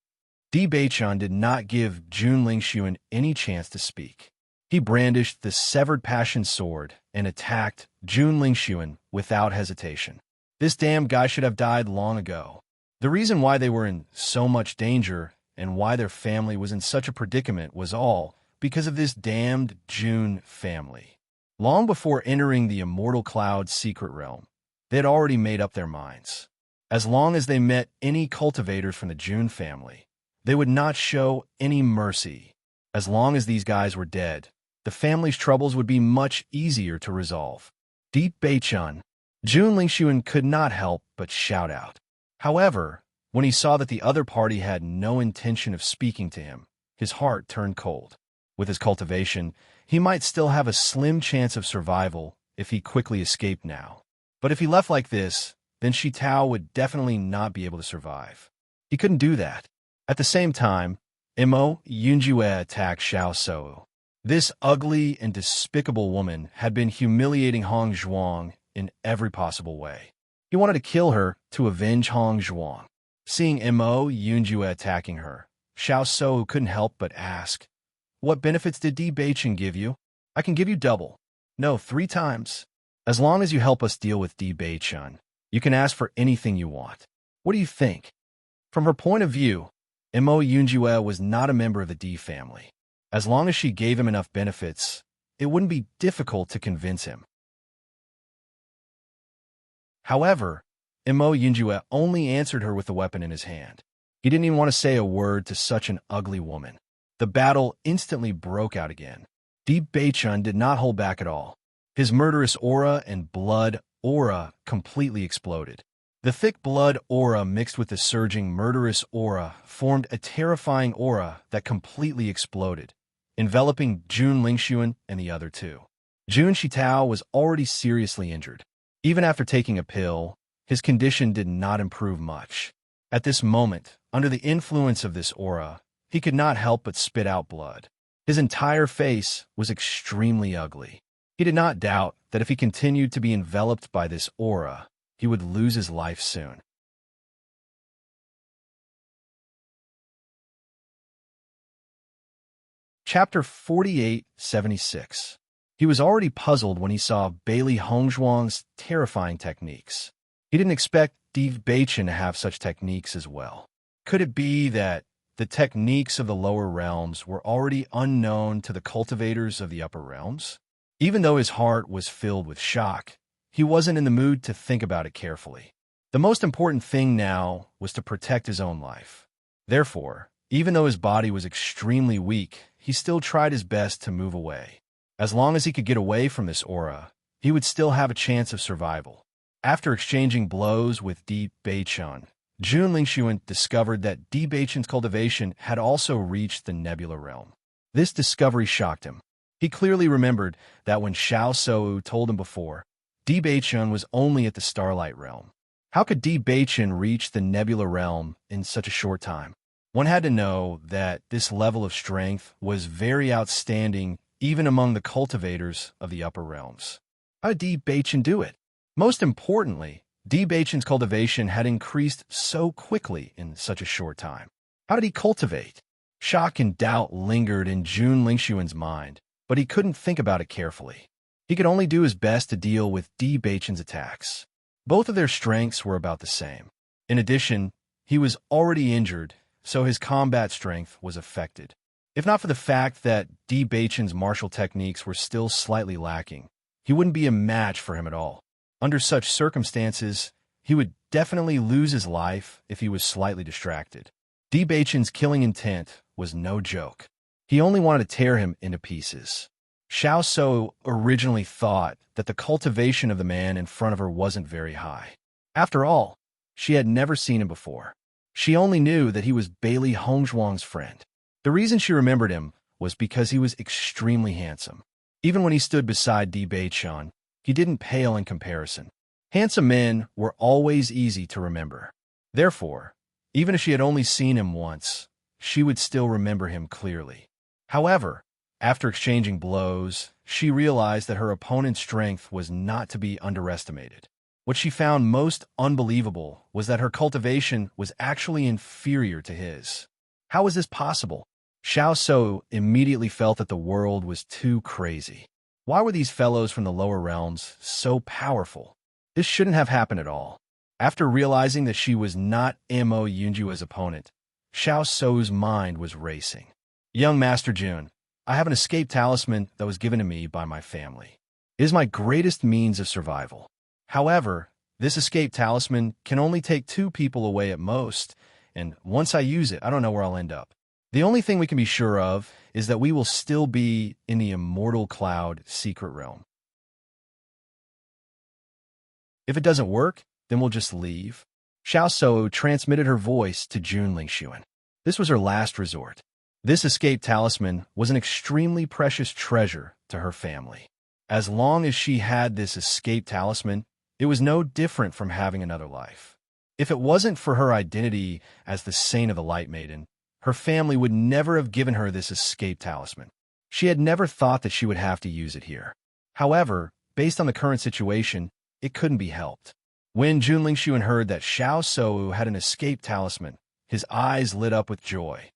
Di Beichen did not give Jun Lingxuan any chance to speak. He brandished the severed passion sword and attacked Jun Lingxuan without hesitation. This damn guy should have died long ago. The reason why they were in so much danger and why their family was in such a predicament was all because of this damned Jun family. Long before entering the Immortal Cloud's secret realm, they had already made up their minds. As long as they met any cultivators from the Jun family, they would not show any mercy. As long as these guys were dead, the family's troubles would be much easier to resolve. Di Beichen. Jun Lingxuan could not help but shout out. However, when he saw that the other party had no intention of speaking to him, his heart turned cold. With his cultivation, he might still have a slim chance of survival if he quickly escaped now. But if he left like this, then Shi Tao would definitely not be able to survive. He couldn't do that. At the same time, Mo Yunjue attacked Xiao Shou. This ugly and despicable woman had been humiliating Hong Zhuang in every possible way. He wanted to kill her to avenge Hong Zhuang. Seeing Mo Yunjue attacking her, Xiao Shou couldn't help but ask, What benefits did Bewitching give you? I can give you double. No, 3 times. As long as you help us deal with Bewitching, you can ask for anything you want. What do you think? From her point of view, Mo Yunjue was not a member of the D family. As long as she gave him enough benefits, it wouldn't be difficult to convince him. However, Mo Yunjue only answered her with the weapon in his hand. He didn't even want to say a word to such an ugly woman. The battle instantly broke out again. Bewitching did not hold back at all. His murderous aura and blood aura completely exploded. The thick blood aura mixed with the surging murderous aura formed a terrifying aura that completely exploded, enveloping Jun Lingxuan and the other two. Jun Shitao was already seriously injured. Even after taking a pill, his condition did not improve much. At this moment, under the influence of this aura, he could not help but spit out blood. His entire face was extremely ugly. He did not doubt that if he continued to be enveloped by this aura, he would lose his life soon. Chapter 4876. He was already puzzled when he saw Bailey Hongzhuang's terrifying techniques. He didn't expect Bewitching to have such techniques as well. Could it be that the techniques of the lower realms were already unknown to the cultivators of the upper realms? Even though his heart was filled with shock, he wasn't in the mood to think about it carefully. The most important thing now was to protect his own life. Therefore, even though his body was extremely weak, he still tried his best to move away. As long as he could get away from this aura, he would still have a chance of survival. After exchanging blows with Bewitching, Jun Lingxuan discovered that Bewitching's cultivation had also reached the nebula realm. This discovery shocked him. He clearly remembered that when Xiao Sou told him before, Bewitching was only at the starlight realm. How could Bewitching reach the nebula realm in such a short time? One had to know that this level of strength was very outstanding even among the cultivators of the upper realms. How did Bewitching do it? Most importantly, Bewitching's cultivation had increased so quickly in such a short time. How did he cultivate? Shock and doubt lingered in Jun Lingxuan's mind, but he couldn't think about it carefully. He could only do his best to deal with Bewitching's attacks. Both of their strengths were about the same. In addition, he was already injured, so his combat strength was affected. If not for the fact that Bewitching's martial techniques were still slightly lacking, he wouldn't be a match for him at all. Under such circumstances, he would definitely lose his life if he was slightly distracted. Bewitching's killing intent was no joke. He only wanted to tear him into pieces. Xiao Sou originally thought that the cultivation of the man in front of her wasn't very high. After all, she had never seen him before. She only knew that he was Bailey Hongzhuang's friend. The reason she remembered him was because he was extremely handsome. Even when he stood beside Bewitching, he didn't pale in comparison. Handsome men were always easy to remember. Therefore, even if she had only seen him once, she would still remember him clearly. However, after exchanging blows, she realized that her opponent's strength was not to be underestimated. What she found most unbelievable was that her cultivation was actually inferior to his. How was this possible? Xiao Sou immediately felt that the world was too crazy. Why were these fellows from the lower realms so powerful? This shouldn't have happened at all. After realizing that she was not Mo Yunjue's opponent, Xiao Sou's mind was racing. Young Master Jun, I have an escape talisman that was given to me by my family. It is my greatest means of survival. However, this escape talisman can only take 2 people away at most, and once I use it, I don't know where I'll end up. The only thing we can be sure of is that we will still be in the Immortal Cloud secret realm. If it doesn't work, then we'll just leave. Xiao Sou transmitted her voice to Jun Lingxuan. This was her last resort. This escape talisman was an extremely precious treasure to her family. As long as she had this escape talisman, it was no different from having another life. If it wasn't for her identity as the Saint of the Light Maiden, her family would never have given her this escape talisman. She had never thought that she would have to use it here. However, based on the current situation, it couldn't be helped. When Jun Lingxuan heard that Xiao Sou had an escape talisman, his eyes lit up with joy.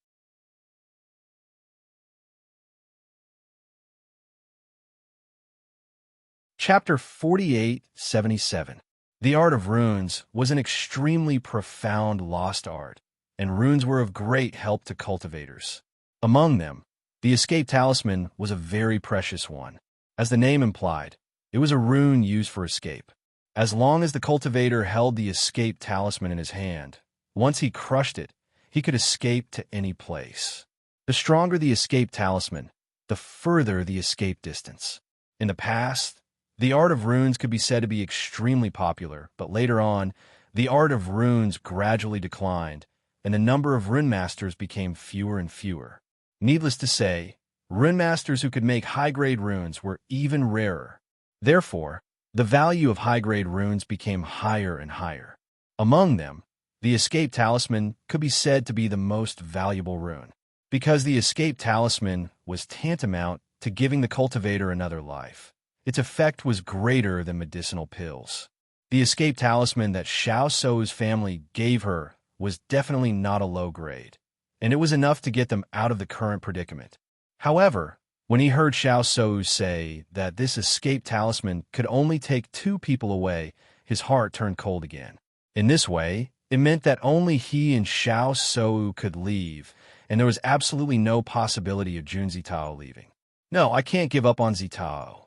Chapter 4877. The art of runes was an extremely profound lost art, and runes were of great help to cultivators. Among them, the escape talisman was a very precious one. As the name implied, it was a rune used for escape. As long as the cultivator held the escape talisman in his hand, once he crushed it, he could escape to any place. The stronger the escape talisman, the further the escape distance. In the past, the art of runes could be said to be extremely popular, but later on, the art of runes gradually declined, and the number of rune masters became fewer and fewer. Needless to say, rune masters who could make high-grade runes were even rarer. Therefore, the value of high-grade runes became higher and higher. Among them, the escape talisman could be said to be the most valuable rune, because the escape talisman was tantamount to giving the cultivator another life. Its effect was greater than medicinal pills. The escape talisman that Xiao Sou's family gave her was definitely not a low grade, and it was enough to get them out of the current predicament. However, when he heard Xiao Sou say that this escape talisman could only take 2 people away, his heart turned cold again. In this way, it meant that only he and Xiao Sou could leave, and there was absolutely no possibility of Jun Zitao leaving. "No, I can't give up on Zitao,"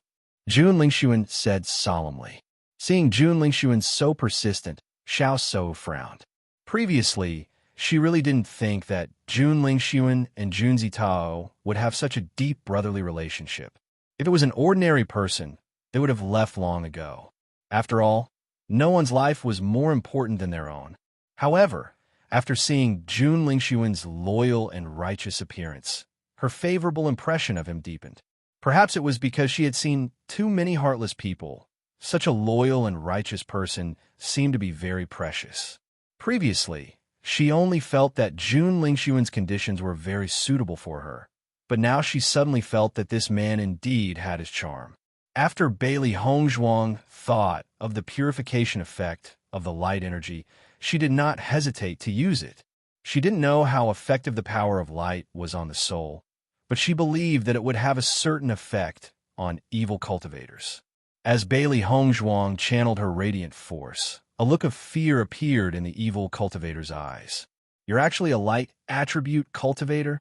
Jun Lingxuan said solemnly. Seeing Jun Lingxuan so persistent, Xiao Sou frowned. Previously, she really didn't think that Jun Lingxuan and Jun Zitao would have such a deep brotherly relationship. If it was an ordinary person, they would have left long ago. After all, no one's life was more important than their own. However, after seeing Jun Lingxuan's loyal and righteous appearance, her favorable impression of him deepened. Perhaps it was because she had seen too many heartless people. Such a loyal and righteous person seemed to be very precious. Previously, she only felt that Jun Lingxuan's conditions were very suitable for her, but now she suddenly felt that this man indeed had his charm. After Bailey Hongzhuang thought of the purification effect of the light energy, she did not hesitate to use it. She didn't know how effective the power of light was on the soul, but she believed that it would have a certain effect on evil cultivators. As Bailey Hongzhuang channeled her radiant force, a look of fear appeared in the evil cultivator's eyes. "You're actually a light attribute cultivator?"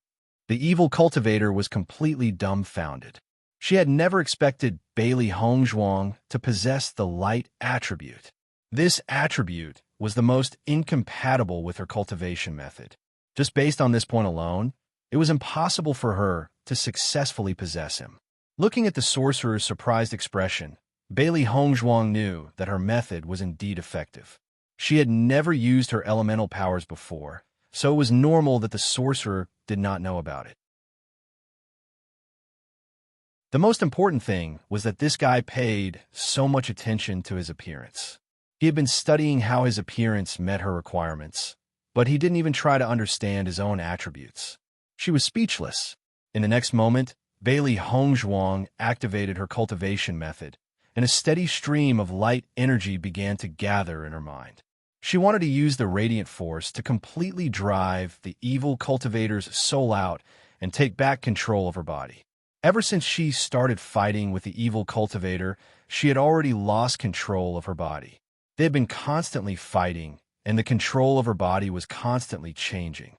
The evil cultivator was completely dumbfounded. She had never expected Bailey Hongzhuang to possess the light attribute. This attribute was the most incompatible with her cultivation method. Just based on this point alone, it was impossible for her to successfully possess him. Looking at the sorcerer's surprised expression, Bailey Hongzhuang knew that her method was indeed effective. She had never used her elemental powers before, so it was normal that the sorcerer did not know about it. The most important thing was that this guy paid so much attention to his appearance. He had been studying how his appearance met her requirements, but he didn't even try to understand his own attributes. She was speechless. In the next moment, Bailey Hongzhuang activated her cultivation method, and a steady stream of light energy began to gather in her mind. She wanted to use the radiant force to completely drive the evil cultivator's soul out and take back control of her body. Ever since she started fighting with the evil cultivator, she had already lost control of her body. They had been constantly fighting, and the control of her body was constantly changing.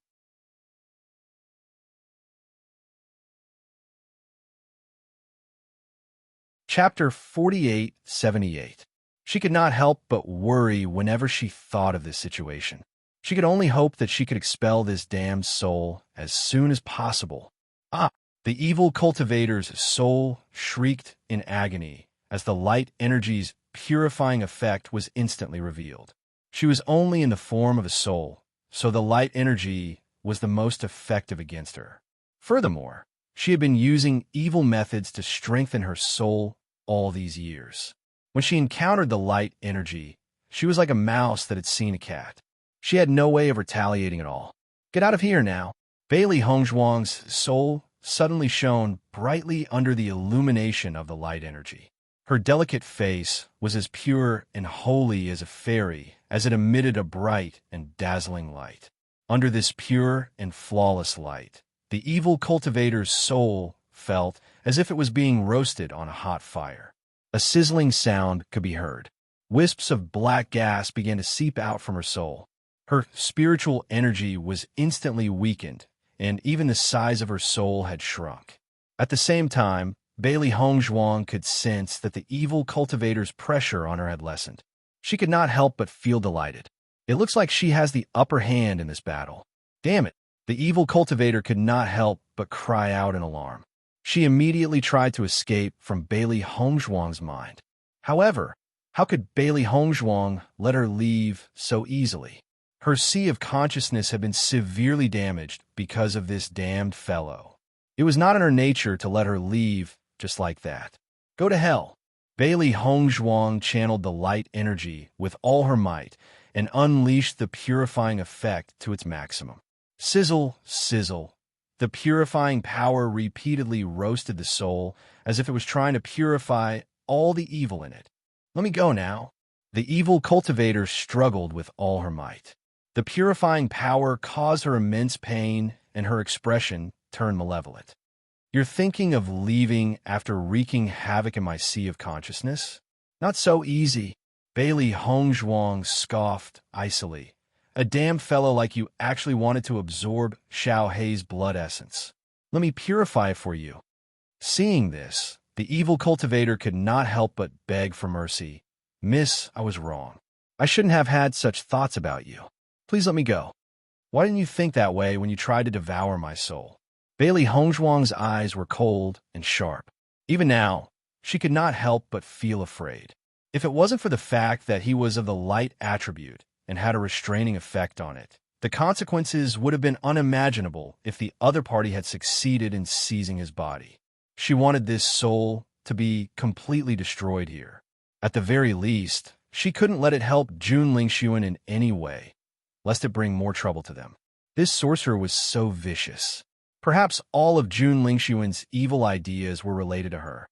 Chapter 4878. She could not help but worry whenever she thought of this situation. She could only hope that she could expel this damned soul as soon as possible. The evil cultivator's soul shrieked in agony as the light energy's purifying effect was instantly revealed. She was only in the form of a soul, so the light energy was the most effective against her. Furthermore, she had been using evil methods to strengthen her soul all these years. When she encountered the light energy, she was like a mouse that had seen a cat. She had no way of retaliating at all. "Get out of here now." Bailey Hongzhuang's soul suddenly shone brightly under the illumination of the light energy. Her delicate face was as pure and holy as a fairy as it emitted a bright and dazzling light. Under this pure and flawless light, the evil cultivator's soul felt as if it was being roasted on a hot fire. A sizzling sound could be heard. Wisps of black gas began to seep out from her soul. Her spiritual energy was instantly weakened, and even the size of her soul had shrunk. At the same time, Bailey Hongzhuang could sense that the evil cultivator's pressure on her had lessened. She could not help but feel delighted. It looks like she has the upper hand in this battle. Damn it! The evil cultivator could not help but cry out in alarm. She immediately tried to escape from Bailey Hongzhuang's mind. However, how could Bailey Hongzhuang let her leave so easily? Her sea of consciousness had been severely damaged because of this damned fellow. It was not in her nature to let her leave just like that. Go to hell. Bailey Hongzhuang channeled the light energy with all her might and unleashed the purifying effect to its maximum. Sizzle, sizzle. The purifying power repeatedly roasted the soul as if it was trying to purify all the evil in it. Let me go now. The evil cultivator struggled with all her might. The purifying power caused her immense pain, and her expression turned malevolent. You're thinking of leaving after wreaking havoc in my sea of consciousness? Not so easy. Bailey Hongzhuang scoffed icily. A damn fellow like you actually wanted to absorb Xiao Hei's blood essence. Let me purify it for you. Seeing this, the evil cultivator could not help but beg for mercy. Miss, I was wrong. I shouldn't have had such thoughts about you. Please let me go. Why didn't you think that way when you tried to devour my soul? Bailey Hongzhuang's eyes were cold and sharp. Even now, she could not help but feel afraid. If it wasn't for the fact that he was of the light attribute and had a restraining effect on it, the consequences would have been unimaginable if the other party had succeeded in seizing his body. She wanted this soul to be completely destroyed here. At the very least, she couldn't let it help Jun Lingxuan in any way, lest it bring more trouble to them. This sorcerer was so vicious. Perhaps all of Jun Lingxuan's evil ideas were related to her.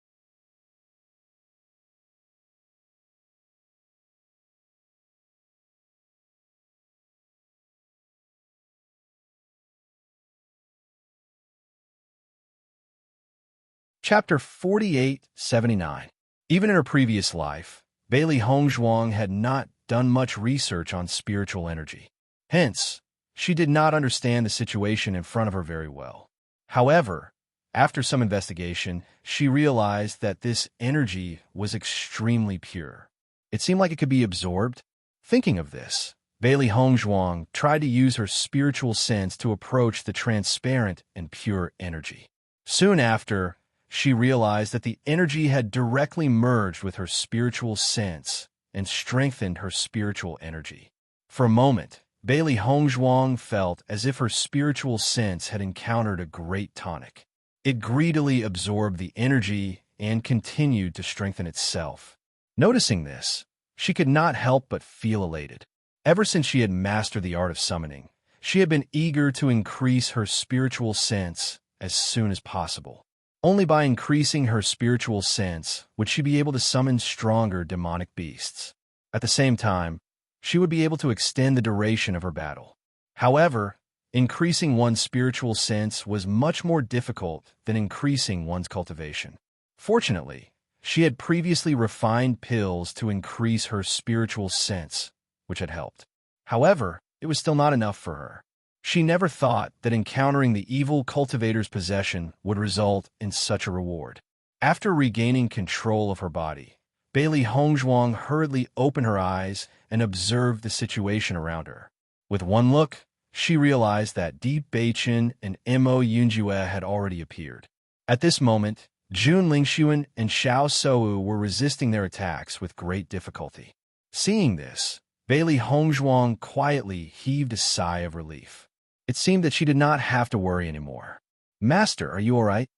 Chapter 4879. Even in her previous life, Bailey Hongzhuang had not done much research on spiritual energy. Hence, she did not understand the situation in front of her very well. However, after some investigation, she realized that this energy was extremely pure. It seemed like it could be absorbed. Thinking of this, Bailey Hongzhuang tried to use her spiritual sense to approach the transparent and pure energy. Soon after, she realized that the energy had directly merged with her spiritual sense and strengthened her spiritual energy. For a moment, Bailey Hongzhuang felt as if her spiritual sense had encountered a great tonic. It greedily absorbed the energy and continued to strengthen itself. Noticing this, she could not help but feel elated. Ever since she had mastered the art of summoning, she had been eager to increase her spiritual sense as soon as possible. Only by increasing her spiritual sense would she be able to summon stronger demonic beasts. At the same time, she would be able to extend the duration of her battle. However, increasing one's spiritual sense was much more difficult than increasing one's cultivation. Fortunately, she had previously refined pills to increase her spiritual sense, which had helped. However, it was still not enough for her. She never thought that encountering the evil cultivator's possession would result in such a reward. After regaining control of her body, Bailey Hongzhuang hurriedly opened her eyes and observed the situation around her. With one look, she realized that Bewitching and Mo Yunjue had already appeared. At this moment, Jun Lingxuan and Xiao Sou were resisting their attacks with great difficulty. Seeing this, Bailey Hongzhuang quietly heaved a sigh of relief. It seemed that she did not have to worry anymore. Master, are you all right?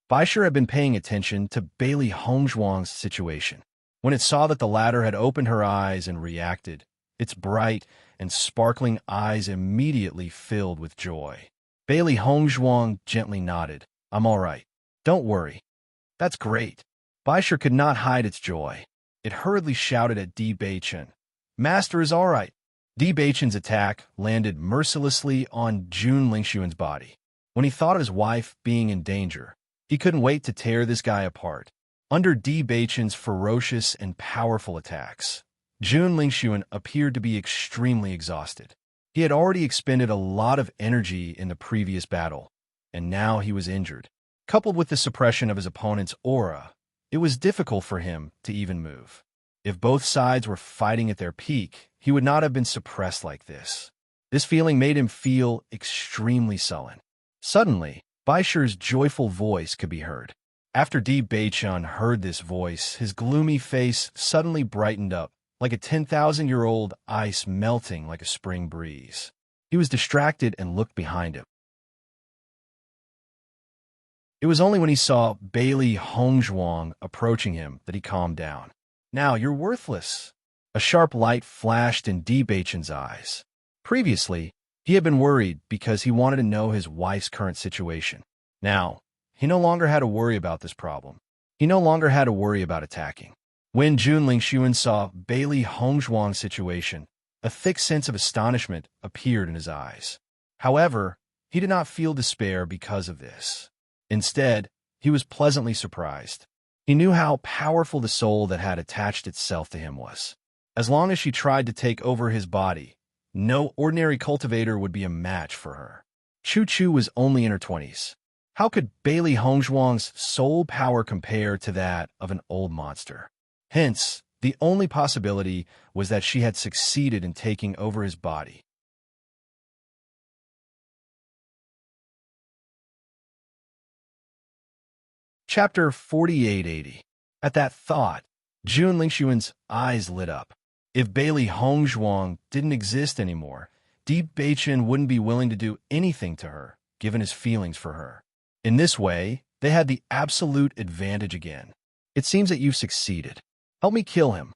Baisher had been paying attention to Bailey Hongzhuang's situation. When it saw that the latter had opened her eyes and reacted, its bright and sparkling eyes immediately filled with joy. Bailey Hongzhuang gently nodded. I'm all right. Don't worry. That's great. Baisher could not hide its joy. It hurriedly shouted at Bewitching. Master is all right. Bewitching's attack landed mercilessly on Jun Lingxuan's body. When he thought of his wife being in danger, he couldn't wait to tear this guy apart. Under Di Beichen's ferocious and powerful attacks, Jun Lingxuan appeared to be extremely exhausted. He had already expended a lot of energy in the previous battle, and now he was injured. Coupled with the suppression of his opponent's aura, it was difficult for him to even move. If both sides were fighting at their peak, he would not have been suppressed like this. This feeling made him feel extremely sullen. Suddenly, Baisher's joyful voice could be heard. After Di Beichen heard this voice, his gloomy face suddenly brightened up, like a 10,000-year-old ice melting like a spring breeze. He was distracted and looked behind him. It was only when he saw Bailey Hongzhuang approaching him that he calmed down. "Now you're worthless." A sharp light flashed in Di Beichen's eyes. Previously, he had been worried because he wanted to know his wife's current situation. Now, he no longer had to worry about this problem. He no longer had to worry about attacking. When Jun Lingxuan saw Bailey Hongzhuang's situation, a thick sense of astonishment appeared in his eyes. However, he did not feel despair because of this. Instead, he was pleasantly surprised. He knew how powerful the soul that had attached itself to him was. As long as she tried to take over his body, no ordinary cultivator would be a match for her. Chu Chu was only in her 20s. How could Bailey Hongzhuang's soul power compare to that of an old monster? Hence, the only possibility was that she had succeeded in taking over his body. Chapter 4880. At that thought, Jun Lingxuan's eyes lit up. If Bailey Hongzhuang didn't exist anymore, Di Beichen wouldn't be willing to do anything to her, given his feelings for her. In this way, they had the absolute advantage again. "It seems that you've succeeded. Help me kill him,"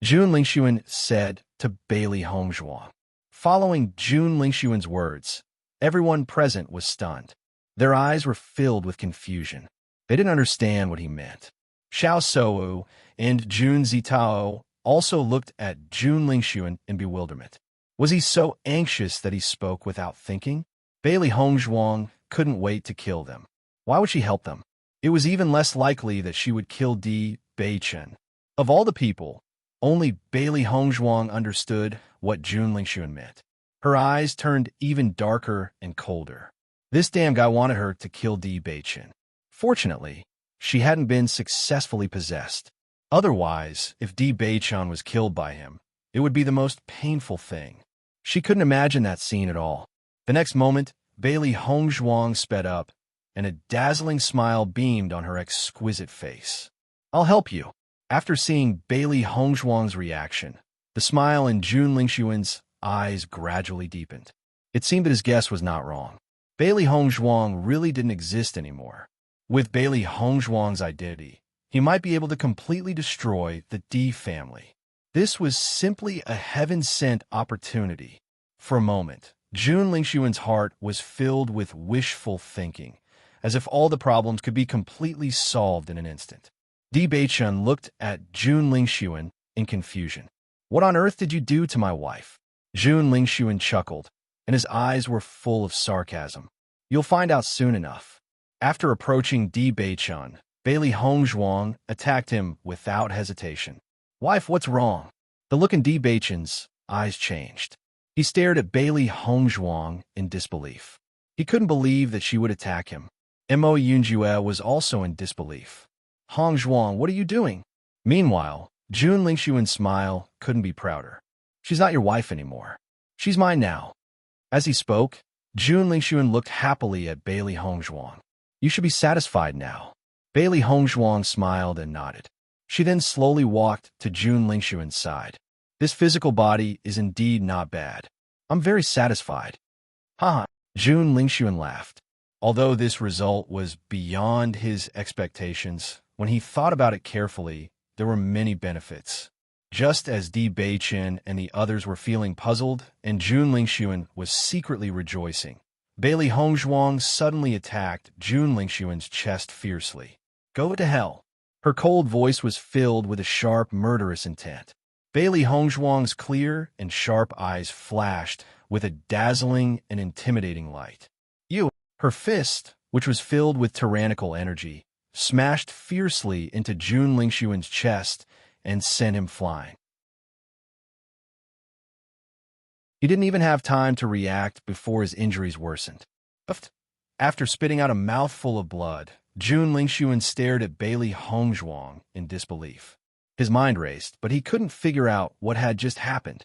Jun Lingxuan said to Bailey Hongzhuang. Following Jun Lingxuan's words, everyone present was stunned. Their eyes were filled with confusion. They didn't understand what he meant. Xiao Sou and Jun Zitao also looked at Jun Lingxuan in bewilderment. Was he so anxious that he spoke without thinking? Bailey Hongzhuang couldn't wait to kill them. Why would she help them? It was even less likely that she would kill Di Beichen. Of all the people, only Bailey Hongzhuang understood what Jun Lingxuan meant. Her eyes turned even darker and colder. This damn guy wanted her to kill Di Beichen. Fortunately, she hadn't been successfully possessed. Otherwise, if Di Beichen was killed by him, it would be the most painful thing. She couldn't imagine that scene at all. The next moment, Bailey Hongzhuang sped up, and a dazzling smile beamed on her exquisite face. "I'll help you." After seeing Bailey Hongzhuang's reaction, the smile in Jun Lingxuan's eyes gradually deepened. It seemed that his guess was not wrong. Bailey Hongzhuang really didn't exist anymore. With Bailey Hongzhuang's identity, he might be able to completely destroy the Di family. This was simply a heaven-sent opportunity. For a moment, Jun Lingxuan's heart was filled with wishful thinking, as if all the problems could be completely solved in an instant. Di Beichen looked at Jun Lingxuan in confusion. "What on earth did you do to my wife?" Jun Lingxuan chuckled, and his eyes were full of sarcasm. "You'll find out soon enough." After approaching Di Beichen, Bailey Hongzhuang attacked him without hesitation. "Wife, what's wrong?" The look in Di Beichen's eyes changed. He stared at Bailey Hongzhuang in disbelief. He couldn't believe that she would attack him. Mo Yunjue was also in disbelief. "Hongzhuang, what are you doing?" Meanwhile, Jun Lingxuan's smile couldn't be prouder. "She's not your wife anymore. She's mine now." As he spoke, Jun Lingxuan looked happily at Bailey Hongzhuang. "You should be satisfied now." Bailey Hongzhuang smiled and nodded. She then slowly walked to Jun Lingxuan's side. "This physical body is indeed not bad. I'm very satisfied." "Haha," Jun Lingxuan laughed. Although this result was beyond his expectations, when he thought about it carefully, there were many benefits. Just as Di Beichen and the others were feeling puzzled, and Jun Lingxuan was secretly rejoicing, Bailey Hongzhuang suddenly attacked Jun Lingxuan's chest fiercely. "Go to hell." Her cold voice was filled with a sharp, murderous intent. Bailey Hongzhuang's clear and sharp eyes flashed with a dazzling and intimidating light. "You!" Her fist, which was filled with tyrannical energy, smashed fiercely into Jun Lingxuan's chest and sent him flying. He didn't even have time to react before his injuries worsened. After spitting out a mouthful of blood, Jun Lingxuan stared at Bailey Hongzhuang in disbelief. His mind raced, but he couldn't figure out what had just happened.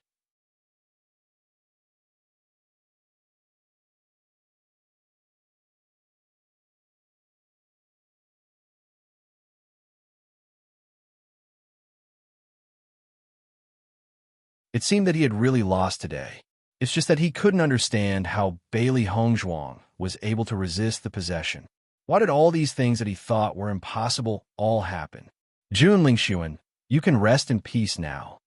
It seemed that he had really lost today. It's just that he couldn't understand how Bailey Hongzhuang was able to resist the possession. Why did all these things that he thought were impossible all happen? Jun Lingxuan, you can rest in peace now.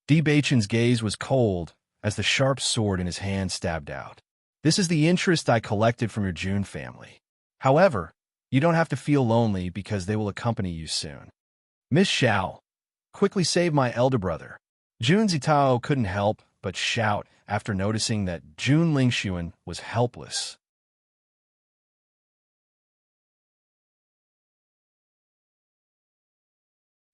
Bewitching's gaze was cold as the sharp sword in his hand stabbed out. This is the interest I collected from your Jun family. However, you don't have to feel lonely because they will accompany you soon. Miss Xiao, quickly save my elder brother. Jun Zitao couldn't help but shout after noticing that Jun Lingxuan was helpless.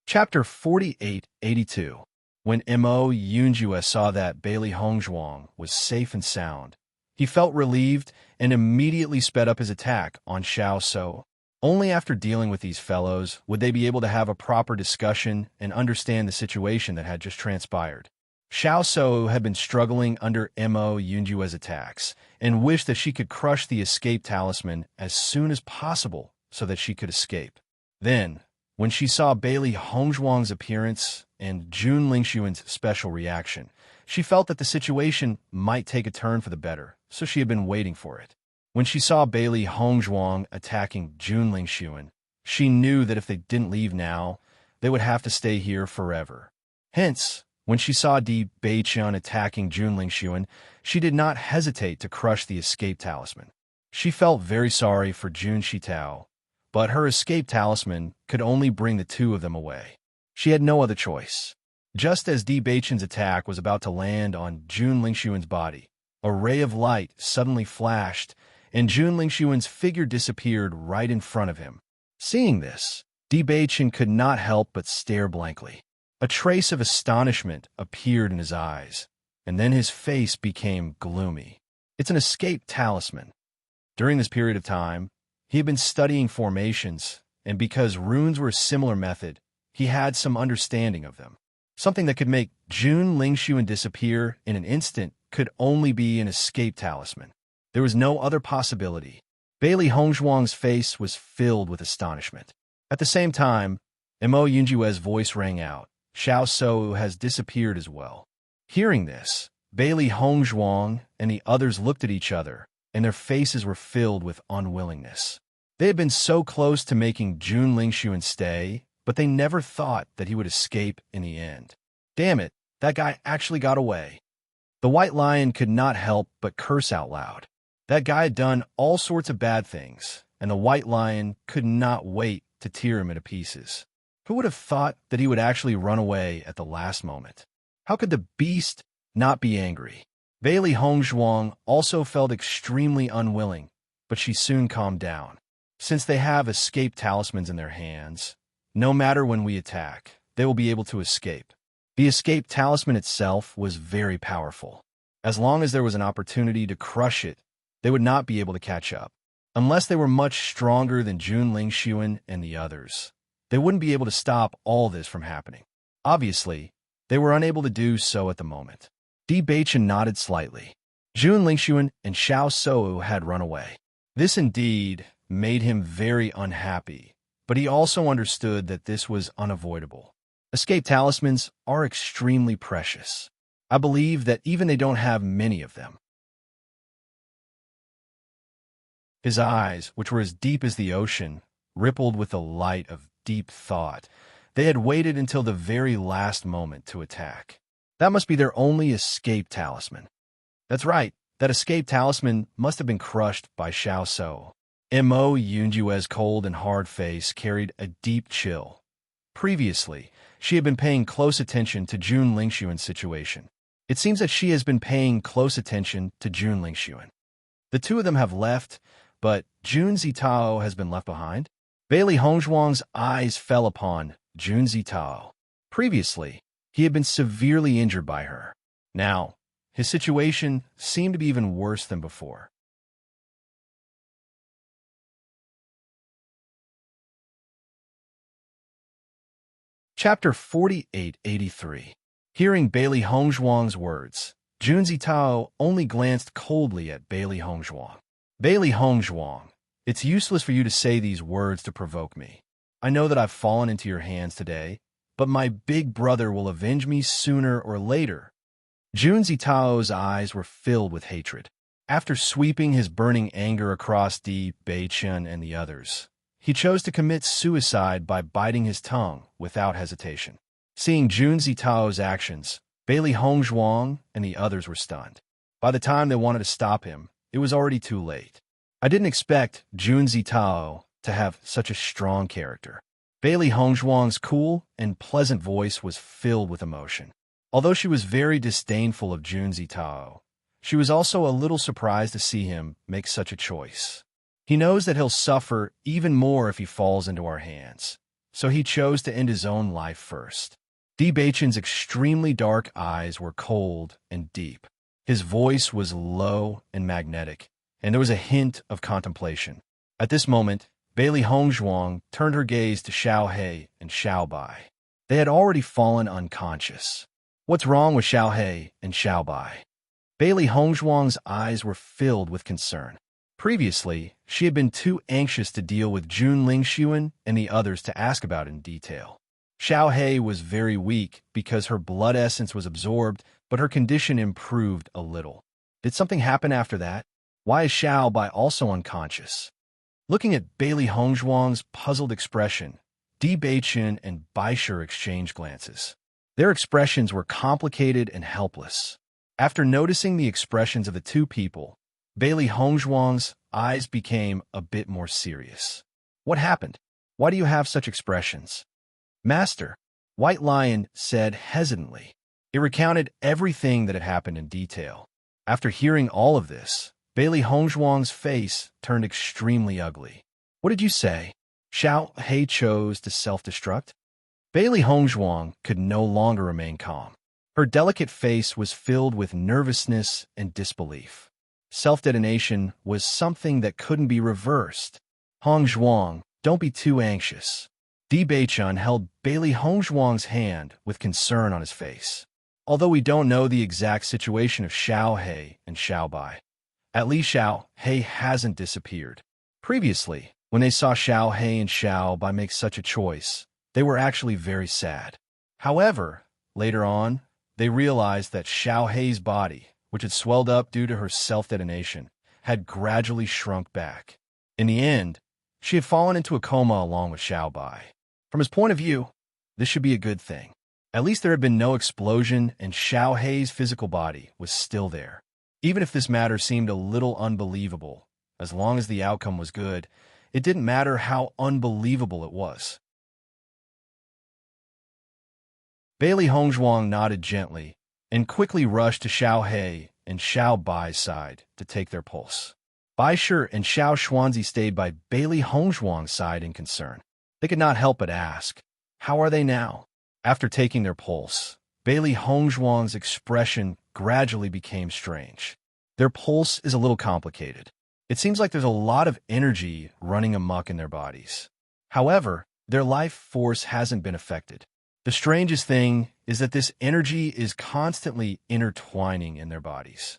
Chapter 4882. When Mo Yunjue saw that Bailey Hongzhuang was safe and sound, he felt relieved and immediately sped up his attack on Xiao So. Only after dealing with these fellows would they be able to have a proper discussion and understand the situation that had just transpired. Xiao So had been struggling under Mo Yunjue's attacks and wished that she could crush the escape talisman as soon as possible so that she could escape. Then, when she saw Bailey Hongzhuang's appearance and Jun Lingxuan's special reaction, she felt that the situation might take a turn for the better, so she had been waiting for it. When she saw Bailey Hongzhuang attacking Jun Lingxuan, she knew that if they didn't leave now, they would have to stay here forever. Hence, when she saw Di Beiqian attacking Jun Lingxuan, she did not hesitate to crush the escape talisman. She felt very sorry for Jun Shitao, but her escape talisman could only bring the two of them away. She had no other choice. Just as Di Beiqian's attack was about to land on Jun Lingxuan's body, a ray of light suddenly flashed, and Jun Lingxuan's figure disappeared right in front of him. Seeing this, Di Beiqian could not help but stare blankly. A trace of astonishment appeared in his eyes, and then his face became gloomy. It's an escape talisman. During this period of time, he had been studying formations, and because runes were a similar method, he had some understanding of them. Something that could make Jun Lingxuan disappear in an instant could only be an escape talisman. There was no other possibility. Bailey Hongzhuang's face was filled with astonishment. At the same time, Mo Yunjue's voice rang out. Xiao So has disappeared as well. Hearing this, Bailey Hongzhuang and the others looked at each other, and their faces were filled with unwillingness. They had been so close to making Jun Lingxuan stay, but they never thought that he would escape in the end. Damn it, that guy actually got away. The White Lion could not help but curse out loud. That guy had done all sorts of bad things, and the White Lion could not wait to tear him into pieces. Who would have thought that he would actually run away at the last moment? How could the beast not be angry? Bailey Hongzhuang also felt extremely unwilling, but she soon calmed down. Since they have escape talismans in their hands, no matter when we attack, they will be able to escape. The escape talisman itself was very powerful. As long as there was an opportunity to crush it, they would not be able to catch up. Unless they were much stronger than Jun Lingxuan and the others, they wouldn't be able to stop all this from happening. Obviously, they were unable to do so at the moment. Di Beiqian nodded slightly. Jun Lingxuan and Xiao So had run away. This indeed made him very unhappy, but he also understood that this was unavoidable. Escape talismans are extremely precious. I believe that even they don't have many of them. His eyes, which were as deep as the ocean, rippled with the light of deep thought. They had waited until the very last moment to attack. That must be their only escape talisman. That's right, that escape talisman must have been crushed by Xiao So. Mo Yunjue's cold and hard face carried a deep chill. Previously, she had been paying close attention to Jun Lingxuan's situation. It seems that she has been paying close attention to Jun Lingxuan. The two of them have left, but Jun Zitao has been left behind. Bailey Hongzhuang's eyes fell upon Junzi Tao. Previously, he had been severely injured by her. Now, his situation seemed to be even worse than before. Chapter 4883. Hearing Bailey Hongzhuang's words, Junzi Tao only glanced coldly at Bailey Hongzhuang. Bailey Hongzhuang, it's useless for you to say these words to provoke me. I know that I've fallen into your hands today, but my big brother will avenge me sooner or later. Junzi Tao's eyes were filled with hatred. After sweeping his burning anger across Bewitching and the others, he chose to commit suicide by biting his tongue without hesitation. Seeing Junzi Tao's actions, Bailey Hongzhuang and the others were stunned. By the time they wanted to stop him, it was already too late. I didn't expect Junzi Tao to have such a strong character. Bailey Hongzhuang's cool and pleasant voice was filled with emotion. Although she was very disdainful of Junzi Tao, she was also a little surprised to see him make such a choice. He knows that he'll suffer even more if he falls into our hands, so he chose to end his own life first. Bewitching's extremely dark eyes were cold and deep. His voice was low and magnetic, and there was a hint of contemplation. At this moment, Bailey Hongzhuang turned her gaze to Xiao He and Xiao Bai. They had already fallen unconscious. What's wrong with Xiao He and Xiao Bai? Bailey Hongzhuang's eyes were filled with concern. Previously, she had been too anxious to deal with Jun Lingxuan and the others to ask about it in detail. Xiao He was very weak because her blood essence was absorbed, but her condition improved a little. Did something happen after that? Why is Xiao Bai also unconscious? Looking at Bailey Hongzhuang's puzzled expression, Bewitching and Baisher exchanged glances. Their expressions were complicated and helpless. After noticing the expressions of the two people, Bailey Hongzhuang's eyes became a bit more serious. What happened? Why do you have such expressions? Master, White Lion said hesitantly. It recounted everything that had happened in detail. After hearing all of this, Bailey Hongzhuang's face turned extremely ugly. What did you say? Xiao He chose to self-destruct? Bailey Hongzhuang could no longer remain calm. Her delicate face was filled with nervousness and disbelief. Self-detonation was something that couldn't be reversed. Hongzhuang, don't be too anxious. Bewitching held Bailey Hongzhuang's hand with concern on his face. Although we don't know the exact situation of Xiao He and Xiao Bai, at least Xiao He hasn't disappeared. Previously, when they saw Xiao He and Xiao Bai make such a choice, they were actually very sad. However, later on, they realized that Xiao He's body, which had swelled up due to her self-detonation, had gradually shrunk back. In the end, she had fallen into a coma along with Xiao Bai. From his point of view, this should be a good thing. At least there had been no explosion and Xiao He's physical body was still there. Even if this matter seemed a little unbelievable, as long as the outcome was good, it didn't matter how unbelievable it was. Bailey Hongzhuang nodded gently and quickly rushed to Xiao He and Xiao Bai's side to take their pulse. Baisher and Xiao Xuanzi stayed by Bailey Hongzhuang's side in concern. They could not help but ask, how are they now? After taking their pulse, Bailey Hongzhuang's expression gradually became strange. Their pulse is a little complicated. It seems like there's a lot of energy running amok in their bodies. However, their life force hasn't been affected. The strangest thing is that this energy is constantly intertwining in their bodies.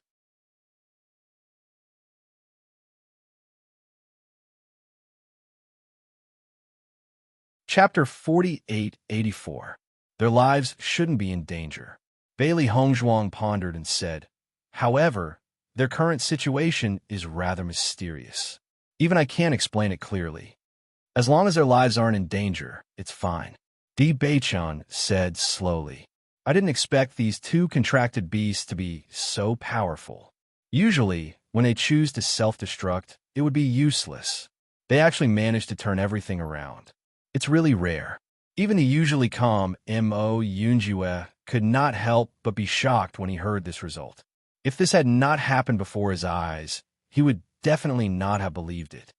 Chapter 4884. Their lives shouldn't be in danger. Bailey Hongzhuang pondered and said, however, their current situation is rather mysterious. Even I can't explain it clearly. As long as their lives aren't in danger, it's fine. Bewitching said slowly. I didn't expect these two contracted beasts to be so powerful. Usually, when they choose to self-destruct, it would be useless. They actually manage to turn everything around. It's really rare. Even the usually calm Mo Yunjue could not help but be shocked when he heard this result. If this had not happened before his eyes, he would definitely not have believed it.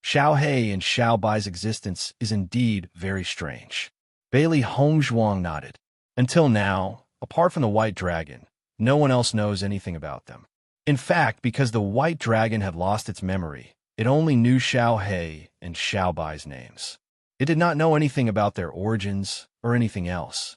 Xiao He and Xiao Bai's existence is indeed very strange. Bailey Hongzhuang nodded. Until now, apart from the White Dragon, no one else knows anything about them. In fact, because the White Dragon had lost its memory, it only knew Xiao He and Xiao Bai's names. It did not know anything about their origins or anything else.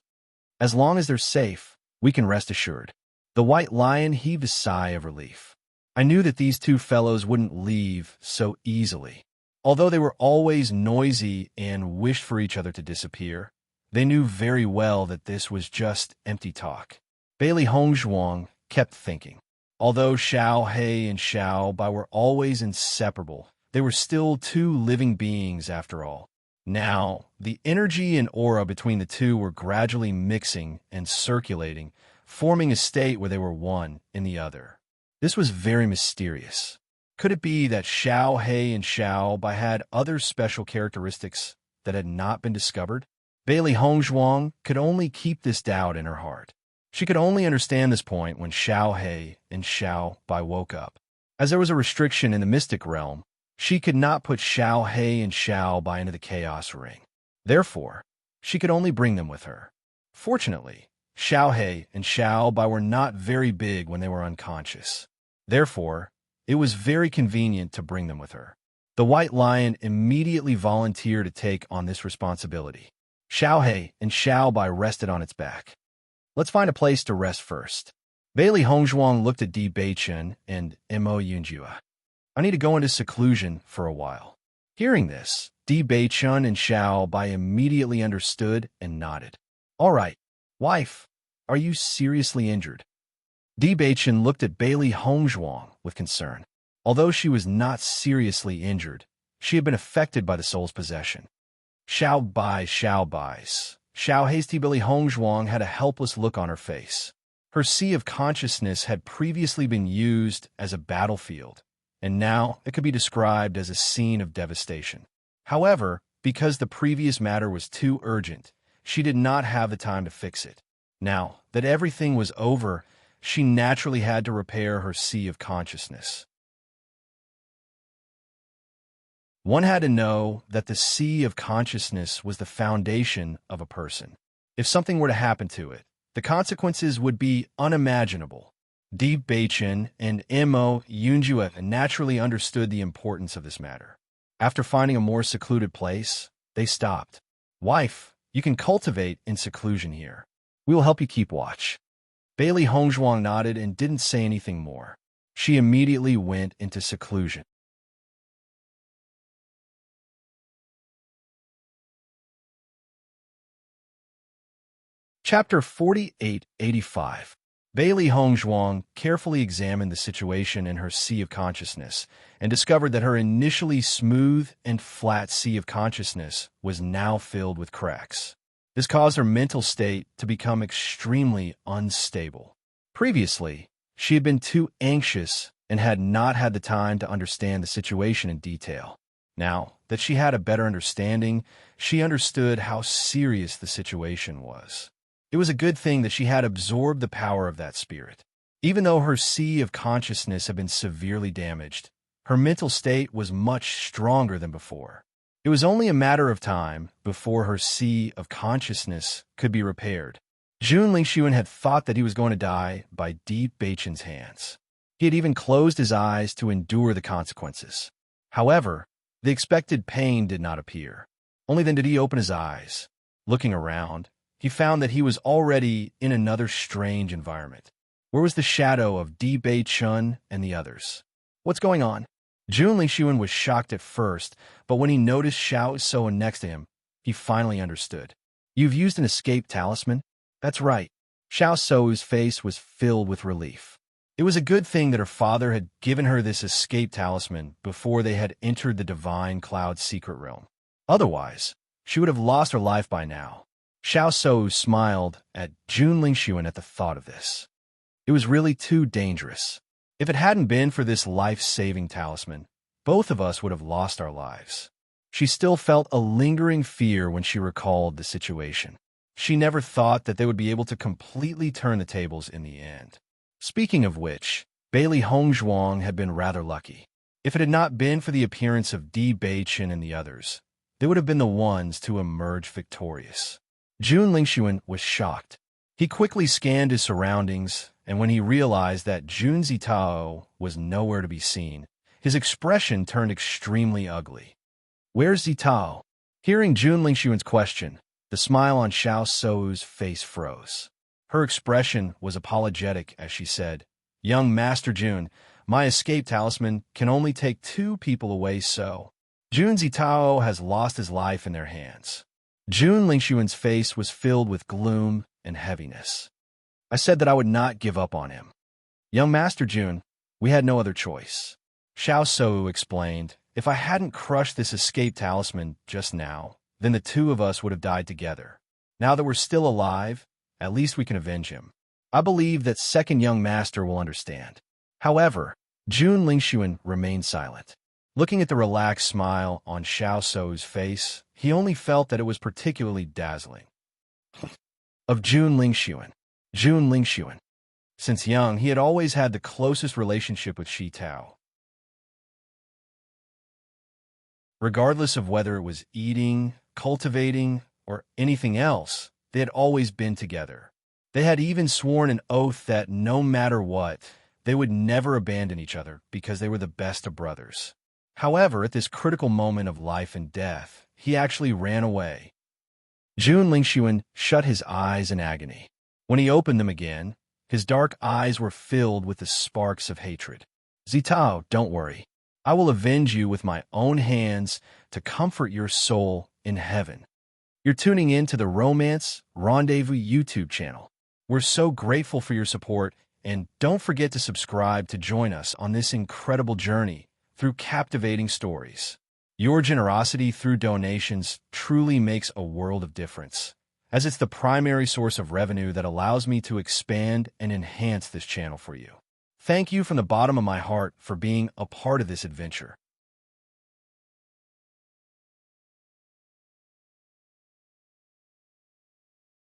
As long as they're safe, we can rest assured. The White Lion heaved a sigh of relief. I knew that these two fellows wouldn't leave so easily. Although they were always noisy and wished for each other to disappear, they knew very well that this was just empty talk. Bailey Hongzhuang kept thinking. Although Xiao He and Xiao Bai were always inseparable, they were still two living beings after all. Now, the energy and aura between the two were gradually mixing and circulating, forming a state where they were one in the other. This was very mysterious. Could it be that Xiao He and Xiao Bai had other special characteristics that had not been discovered? Bailey Hongzhuang could only keep this doubt in her heart. She could only understand this point when Xiao He and Xiao Bai woke up. As there was a restriction in the mystic realm, she could not put Xiao He and Xiao Bai into the Chaos Ring. Therefore, she could only bring them with her. Fortunately, Xiao He and Xiao Bai were not very big when they were unconscious. Therefore, it was very convenient to bring them with her. The White Lion immediately volunteered to take on this responsibility. Xiao He and Xiao Bai rested on its back. Let's find a place to rest first. Bailey Hongzhuang looked at Di Beichen and Mo Yunjua. I need to go into seclusion for a while. Hearing this, Di Beichen and Xiao Bai immediately understood and nodded. All right, wife, are you seriously injured? Di Beichen looked at Bailey Hongzhuang with concern. Although she was not seriously injured, she had been affected by the soul's possession. Xiao Bai's. Xiao Hasty Bailey Hongzhuang had a helpless look on her face. Her sea of consciousness had previously been used as a battlefield, and now it could be described as a scene of devastation. However, because the previous matter was too urgent, she did not have the time to fix it. Now that everything was over, she naturally had to repair her sea of consciousness. One had to know that the sea of consciousness was the foundation of a person. If something were to happen to it, the consequences would be unimaginable. Di Beichen and Mo Yunjua naturally understood the importance of this matter. After finding a more secluded place, they stopped. Wife, you can cultivate in seclusion here. We will help you keep watch. Bailey Hongzhuang nodded and didn't say anything more. She immediately went into seclusion. Chapter 4885. Bailey Hongzhuang carefully examined the situation in her sea of consciousness and discovered that her initially smooth and flat sea of consciousness was now filled with cracks. This caused her mental state to become extremely unstable. Previously, she had been too anxious and had not had the time to understand the situation in detail. Now that she had a better understanding, she understood how serious the situation was. It was a good thing that she had absorbed the power of that spirit. Even though her sea of consciousness had been severely damaged, her mental state was much stronger than before. It was only a matter of time before her sea of consciousness could be repaired. Jun Lingxuan had thought that he was going to die by Di Beichen's hands. He had even closed his eyes to endure the consequences. However, the expected pain did not appear. Only then did he open his eyes. Looking around, he found that he was already in another strange environment. Where was the shadow of Di Beichen and the others? What's going on? Jun Lingxuan was shocked at first, but when he noticed Xiao Sowen next to him, he finally understood. You've used an escape talisman? That's right. Xiao Sou's face was filled with relief. It was a good thing that her father had given her this escape talisman before they had entered the Divine Cloud secret realm. Otherwise, she would have lost her life by now. Xiao Sou smiled at Jun Lingxuan at the thought of this. It was really too dangerous. If it hadn't been for this life-saving talisman, both of us would have lost our lives. She still felt a lingering fear when she recalled the situation. She never thought that they would be able to completely turn the tables in the end. Speaking of which, Bailey Hongzhuang had been rather lucky. If it had not been for the appearance of Bewitching and the others, they would have been the ones to emerge victorious. Jun Lingxuan was shocked. He quickly scanned his surroundings, and when he realized that Jun Zitao was nowhere to be seen, his expression turned extremely ugly. "Where's Zitao?" Hearing Jun Lingxuan's question, the smile on Xiao Sou's face froze. Her expression was apologetic as she said, "Young Master Jun, my escape talisman can only take 2 people away, so Jun Zitao has lost his life in their hands." Jun Lingxuan's face was filled with gloom and heaviness. "I said that I would not give up on him. Young Master Jun, we had no other choice." Xiao Sou explained, "If I hadn't crushed this escape talisman just now, then the 2 of us would have died together. Now that we're still alive, at least we can avenge him. I believe that second young master will understand." However, Jun Lingxuan remained silent. Looking at the relaxed smile on Xiao Sou's face, he only felt that it was particularly dazzling. Of Jun Lingxuan. Jun Lingxuan. Since young, he had always had the closest relationship with Shi Tao. Regardless of whether it was eating, cultivating, or anything else, they had always been together. They had even sworn an oath that no matter what, they would never abandon each other because they were the best of brothers. However, at this critical moment of life and death, he actually ran away. Jun Lingxuan shut his eyes in agony. When he opened them again, his dark eyes were filled with the sparks of hatred. "Zitao, don't worry. I will avenge you with my own hands to comfort your soul in heaven." You're tuning in to the Romance Rendezvous YouTube channel. We're so grateful for your support, and don't forget to subscribe to join us on this incredible journey through captivating stories. Your generosity through donations truly makes a world of difference, as it's the primary source of revenue that allows me to expand and enhance this channel for you. Thank you from the bottom of my heart for being a part of this adventure.